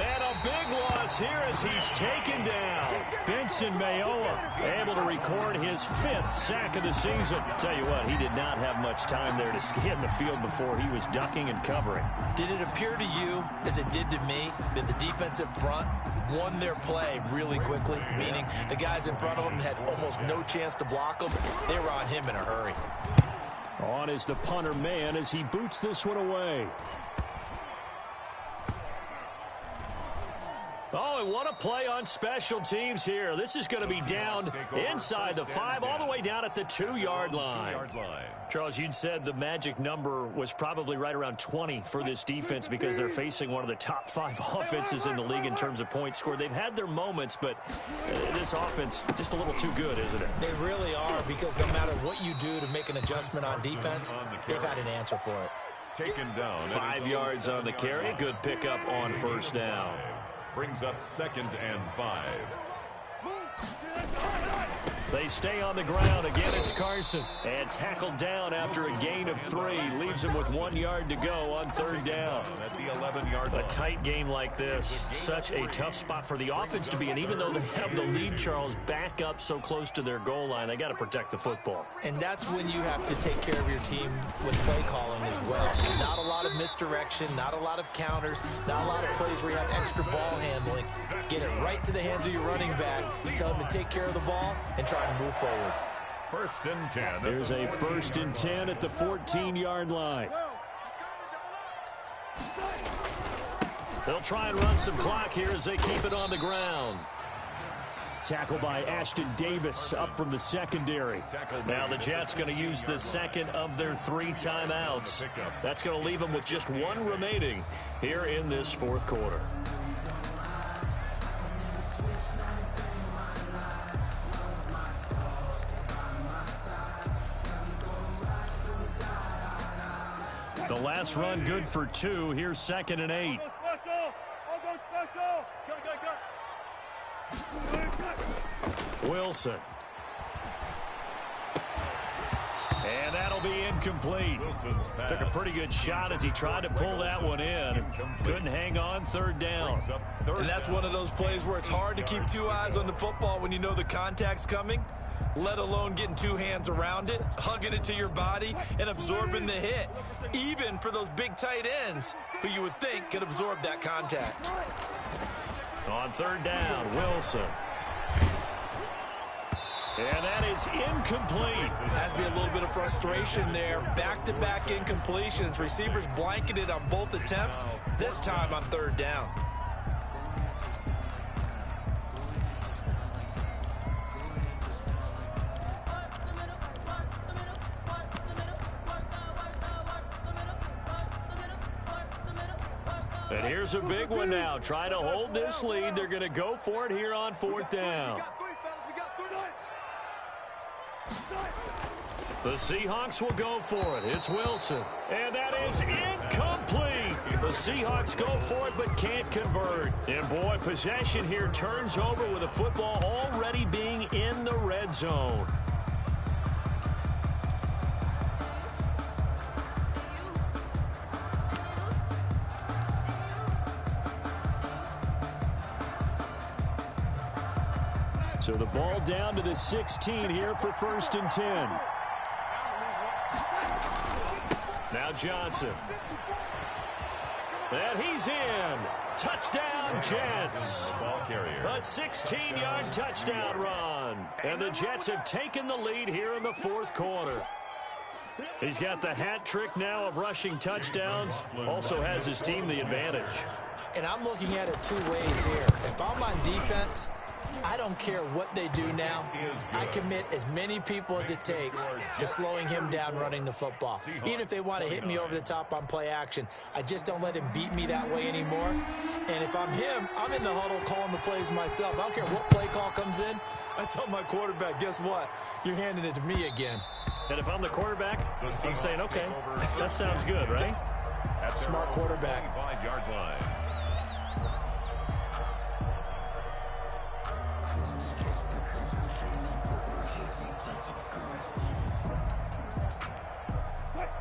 [SPEAKER 4] And a big loss here as he's taken down. Benson Mayowa able to record his 5th sack of the season. Tell you what, he did not have much time there to scan the field before he was ducking and covering.
[SPEAKER 6] Did it appear to you, as it did to me, that the defensive front won their play really quickly? Meaning the guys in front of them had almost no chance to block them. They were on him in a hurry.
[SPEAKER 4] On is the punter man as he boots this one away. Oh, and what a play on special teams here. This is going to be down inside the 5, all the way down at the 2-yard line. Charles, you'd said the magic number was probably right around 20 for this defense because they're facing one of the top 5 offenses in the league in terms of points scored. They've had their moments, but this offense just a little too good, isn't it?
[SPEAKER 6] They really are, because no matter what you do to make an adjustment on defense, they've had an answer for it.
[SPEAKER 5] Taken down.
[SPEAKER 4] 5 yards on the carry. Good pickup on 1st down.
[SPEAKER 5] Brings up 2nd and 5.
[SPEAKER 4] They stay on the ground. Again, it's Carson. And tackled down after a gain of 3. Leaves him with 1 yard to go on 3rd down.
[SPEAKER 5] At the 11-yard line.
[SPEAKER 4] A tight game like this, such a tough spot for the offense to be in. Even though they have the lead, Charles, back up so close to their goal line, they got to protect the football.
[SPEAKER 6] And that's when you have to take care of your team with play calling as well. Not a lot of misdirection, not a lot of counters, not a lot of plays where you have extra ball handling. Get it right to the hands of your running back, tell him to take care of the ball, and try and move forward.
[SPEAKER 5] 1st and 10.
[SPEAKER 4] There's a 1st and 10 at the 14-yard line. They'll try and run some clock here as they keep it on the ground.
[SPEAKER 7] Tackle by Ashton Davis up from the secondary.
[SPEAKER 4] Now the Jets going to use the second of their 3 timeouts. That's going to leave them with just 1 remaining here in this fourth quarter. The last run good for 2. Here's 2nd and 8. Wilson. And that'll be incomplete. Took a pretty good shot as he tried to pull that one in. Couldn't hang on, 3rd down.
[SPEAKER 6] And that's one of those plays where it's hard to keep 2 eyes on the football when you know the contact's coming, let alone getting 2 hands around it, hugging it to your body, and absorbing the hit, even for those big tight ends who you would think could absorb that contact.
[SPEAKER 4] On 3rd down, Wilson. And that is incomplete.
[SPEAKER 6] Has to be a little bit of frustration there. Back-to-back incompletions. Receivers blanketed on both attempts, this time on 3rd down.
[SPEAKER 4] And here's a big one now. Trying to hold this lead. They're going to go for it here on 4th down. The Seahawks will go for it. It's Wilson. And that is incomplete. The Seahawks go for it but can't convert. And boy, possession here turns over with the football already being in the red zone. So the ball down to the 16 here for 1st and 10. Now Johnson. And he's in. Touchdown, Jets. A 16-yard touchdown run. And the Jets have taken the lead here in the 4th quarter. He's got the hat trick now of rushing touchdowns. Also has his team the advantage.
[SPEAKER 6] And I'm looking at it 2 ways here. If I'm on defense, I don't care what they do now. I commit as many people as it takes to slowing him down running the football. Even if they want to hit me over the top on play action, I just don't let him beat me that way anymore. And if I'm him, I'm in the huddle calling the plays myself. I don't care what play call comes in. I tell my quarterback, guess what? You're handing it to me again.
[SPEAKER 4] And if I'm the quarterback, I'm saying, okay, that sounds good, right?
[SPEAKER 6] Smart quarterback.
[SPEAKER 5] 5-yard line.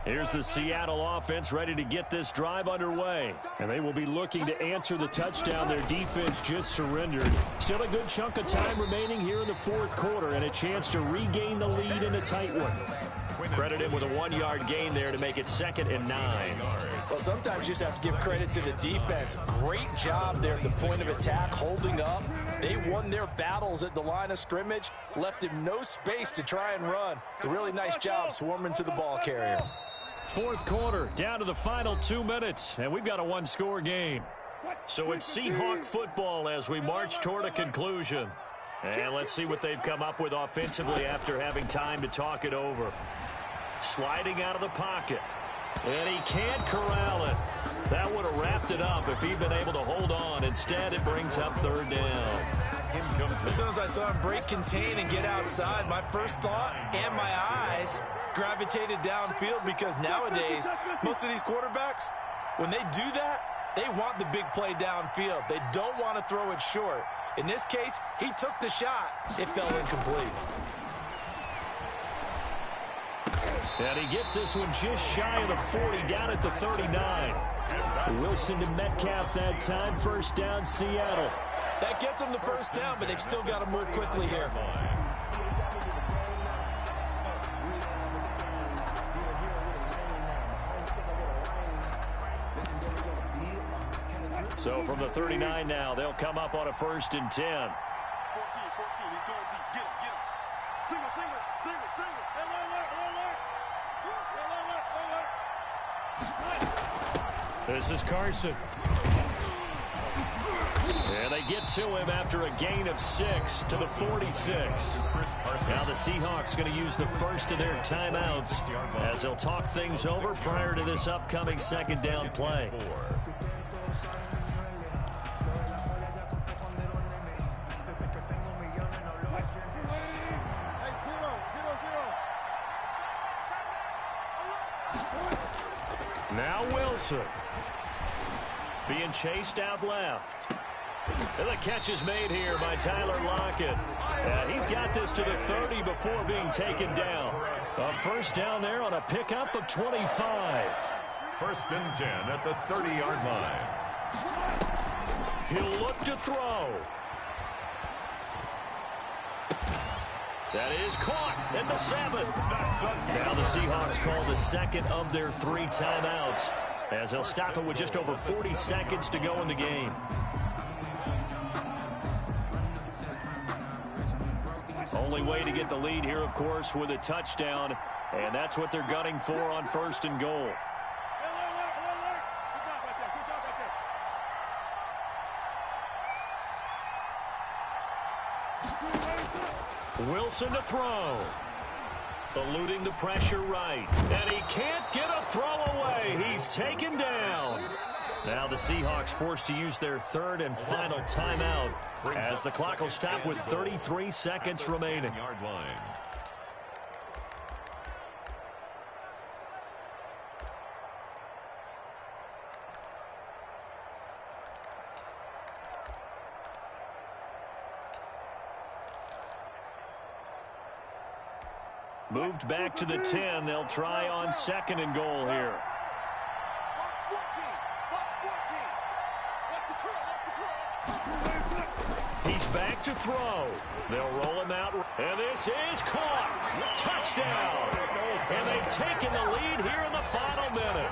[SPEAKER 4] Here's the Seattle offense ready to get this drive underway. And they will be looking to answer the touchdown their defense just surrendered. Still a good chunk of time remaining here in the 4th quarter and a chance to regain the lead in a tight one. Credit him with a 1-yard gain there to make it 2nd and 9.
[SPEAKER 6] Well, sometimes you just have to give credit to the defense. Great job there at the point of attack, holding up. They won their battles at the line of scrimmage, left him no space to try and run. A really nice job swarming to the ball carrier.
[SPEAKER 4] 4th quarter, down to the final 2 minutes, and we've got a 1-score game. So it's Seahawk football as we march toward a conclusion. And let's see what they've come up with offensively after having time to talk it over. Sliding out of the pocket. And he can't corral it. That would have wrapped it up if he'd been able to hold on. Instead, it brings up 3rd down.
[SPEAKER 6] As soon as I saw him break contain and get outside, my first thought and my eyes gravitated downfield, because nowadays, most of these quarterbacks, when they do that, they want the big play downfield. They don't want to throw it short. In this case, he took the shot. It fell incomplete.
[SPEAKER 4] And he gets this one just shy of the 40, down at the 39. Wilson to Metcalf that time. 1st down, Seattle.
[SPEAKER 6] That gets them the 1st down, but they've still got to move quickly here.
[SPEAKER 4] So from the 39 now, they'll come up on a 1st and 10. 14, he's going deep. Get him. Single. This is Carson. And they get to him after a gain of 6 to the 46. Now the Seahawks going to use the first of their timeouts as they'll talk things over prior to this upcoming second down play. Now Wilson being chased out left. And the catch is made here by Tyler Lockett. He's got this to the 30 before being taken down. A first down there on a pickup of 25.
[SPEAKER 5] First and 10 at the 30-yard line.
[SPEAKER 4] He'll look to throw. That is caught at the 7. Now the Seahawks call the second of their 3 timeouts as they'll stop it with just over 40 seconds to go in the game. Only way to get the lead here, of course, with a touchdown, and that's what they're gunning for on first and goal. Wilson to throw. Eluding the pressure right. And he can't get a throw away. He's taken down. Now the Seahawks forced to use their third and final timeout as the clock will stop with 33 seconds remaining. Moved back to the 10. They'll try on second and goal here. He's back to throw. They'll roll him out. And this is caught. Touchdown. And they've taken the lead here in the final minute.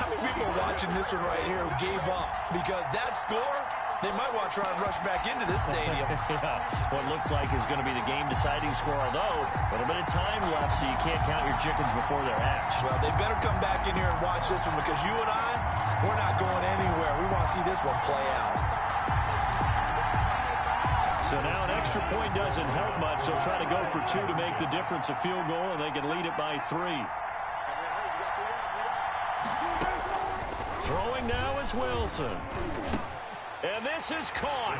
[SPEAKER 6] How many people are watching this one right here who gave up? Because that score, they might want to try and rush back into this stadium.
[SPEAKER 4] Yeah, what looks like is going to be the game-deciding score, although a little bit of time left, so you can't count your chickens before they're hatched.
[SPEAKER 6] Well, they better come back in here and watch this one because you and I, we're not going anywhere. We want to see this one play out.
[SPEAKER 4] So now an extra point doesn't help much. They'll try to go for 2 to make the difference a field goal, and they can lead it by 3. Throwing now is Wilson. And this is caught.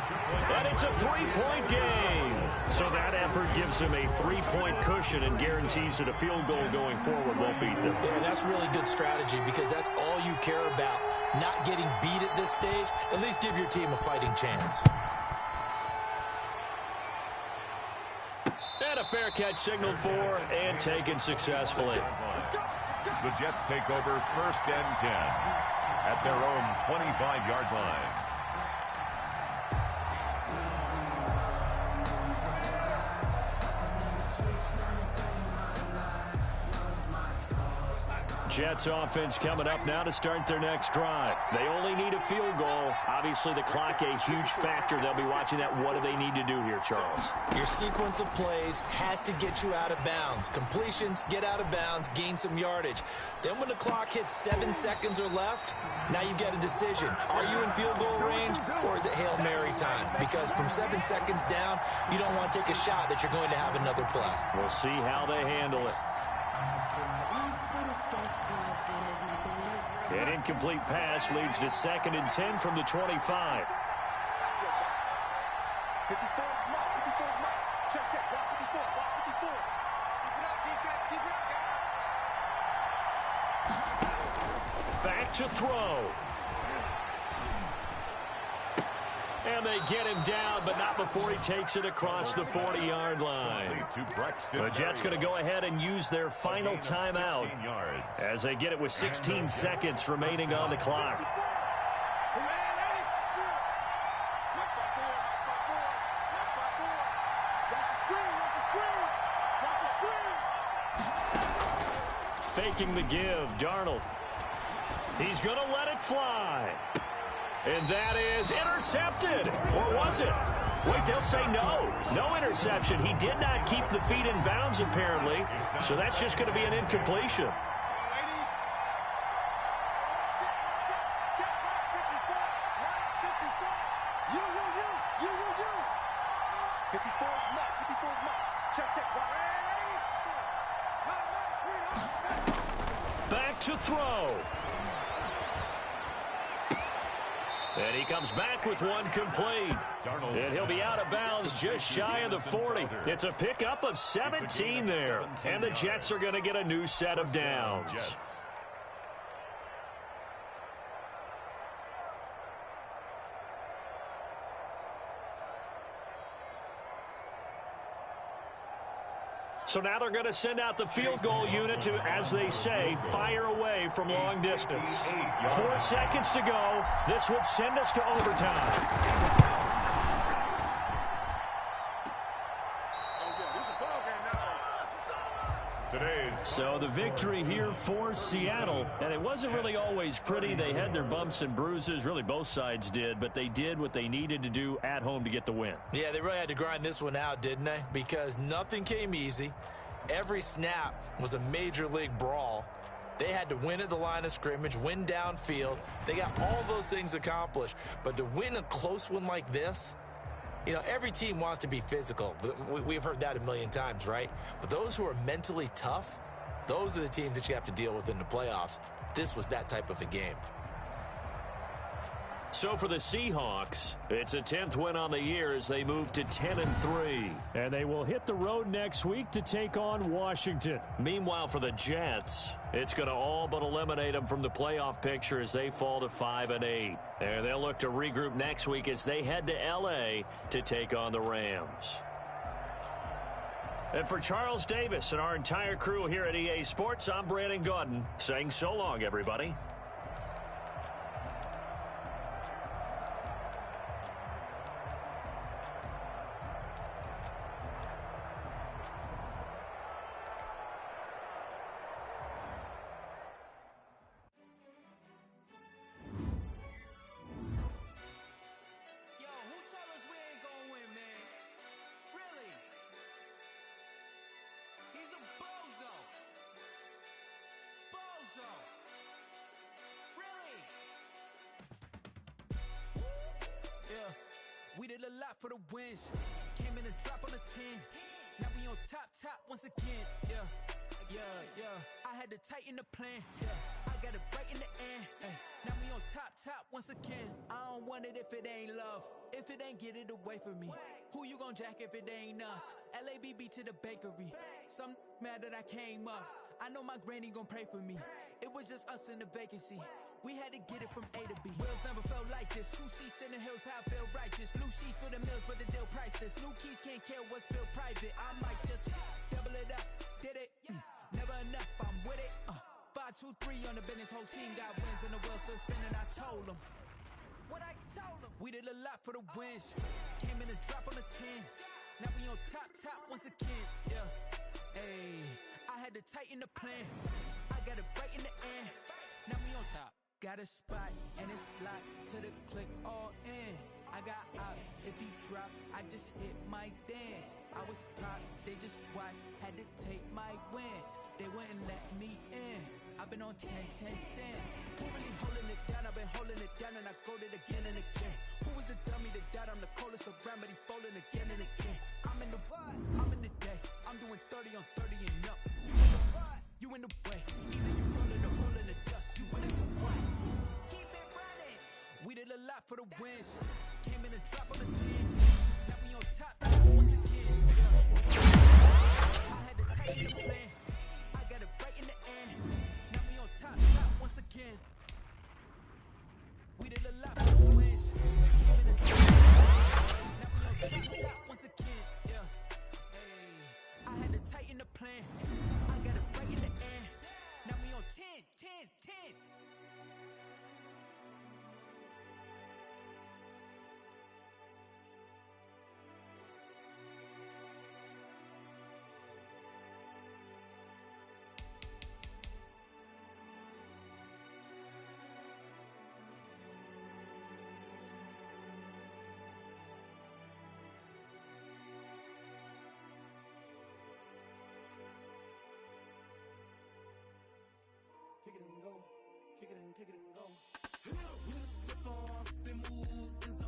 [SPEAKER 4] And it's a 3-point game. So that effort gives him a 3-point cushion and guarantees that a field goal going forward won't beat them.
[SPEAKER 6] Yeah, that's really good strategy because that's all you care about. Not getting beat at this stage. At least give your team a fighting chance.
[SPEAKER 4] And a fair catch signaled for and taken successfully.
[SPEAKER 5] The Jets take over first and 10 at their own 25-yard line.
[SPEAKER 4] Jets offense coming up now to start their next drive. They only need a field goal. Obviously, the clock a huge factor. They'll be watching that. What do they need to do here, Charles?
[SPEAKER 6] Your sequence of plays has to get you out of bounds. Completions, get out of bounds, gain some yardage. Then when the clock hits 7 seconds or left, now you get a decision. Are you in field goal range or is it Hail Mary time? Because from 7 seconds down, you don't want to take a shot that you're going to have another play.
[SPEAKER 4] We'll see how they handle it. An incomplete pass leads to 2nd and 10 from the 25. Back to throw. And they get him down, but not before he takes it across the 40-yard line. The Jets going to go ahead and use their final timeout as they get it with 16 seconds remaining on the clock. Faking the give, Darnold. He's going to let it fly. And that is intercepted. Or was it? Wait, they'll say no. No interception. He did not keep the feet in bounds, apparently. So that's just going to be an incompletion.
[SPEAKER 8] 54's mark. 54's mark. Check, check.
[SPEAKER 4] Back to throw. And he comes back with one complete. And he'll be out of bounds just shy of the 40. It's a pickup of 17 there. And the Jets are going to get a new set of downs. So now they're going to send out the field goal unit to, as they say, fire away from long distance. 4 seconds to go. This would send us to overtime. So the victory here for Seattle, and it wasn't really always pretty. They had their bumps and bruises, really both sides did, but they did what they needed to do at home to get the win.
[SPEAKER 6] Yeah, they really had to grind this one out, didn't they? Because nothing came easy. Every snap was a major league brawl. They had to win at the line of scrimmage, win downfield. They got all those things accomplished. But to win a close one like this, you know, every team wants to be physical. We've heard that a million times, right? But those who are mentally tough, those are the teams that you have to deal with in the playoffs. This was that type of a game.
[SPEAKER 4] So for the Seahawks, it's a 10th win on the year as they move to 10-3. And they will hit the road next week to take on Washington. Meanwhile, for the Jets, it's going to all but eliminate them from the playoff picture as they fall to 5-8. And they'll look to regroup next week as they head to L.A. to take on the Rams. And for Charles Davis and our entire crew here at EA Sports, I'm Brandon Gaudin saying so long, everybody.
[SPEAKER 2] We did a lot for the wins. Came in a drop on a 10. Now we on top once again. Yeah. I had to tighten the plan. Yeah. I got it right in the end. Now we on top once again. I don't want it if it ain't love. If it ain't, get it away from me. Who you gon' jack if it ain't us? LABB to the bakery. Some mad that I came up. I know my granny gon' pray for me. It was just us in the vacancy. We had to get it from A to B. Wheels never felt like this. 2 seats in the hills, how I feel righteous. Blue sheets for the mills, but the deal priceless. New keys can't care what's built private. I might just double it up. Did it? Never enough, I'm with it. 5, 2, 3 on the business. Whole team got wins and the wheels still spinning. I told them what I told them. We did a lot for the wins. Came in a drop on a 10. Now we on top once again. Yeah. Hey, I had to tighten the plan. I got it right in the end. Now we on top. Got a spot and it's locked to the click all in. I got ops, if he drop, I just hit my dance. I was top, they just watched, had to take my wins. They wouldn't let me in. I've been on 10 cents. Who really holding it down? I've been holding it down and I go it again and again. Who is the dummy that died? I'm the coldest around, but he folding again and again. I'm in the what? I'm in the day. I'm doing 30 on 30 and up. You in the what? You in the way. Either you rolling or rolling the dust. You in this what? Keep it running. We did a lot for the wins. Came in a drop on the 10. Now we on top once again. Yeah. I had to tighten the plan. I got it right in the end. Now we on top once again. We did a lot for the wins. Came in a drop. Now we on top once again. Yeah. Hey, I had to tighten the plan. I got it right in the end. Now we on 10. Kick it and go. We just step on, spin move,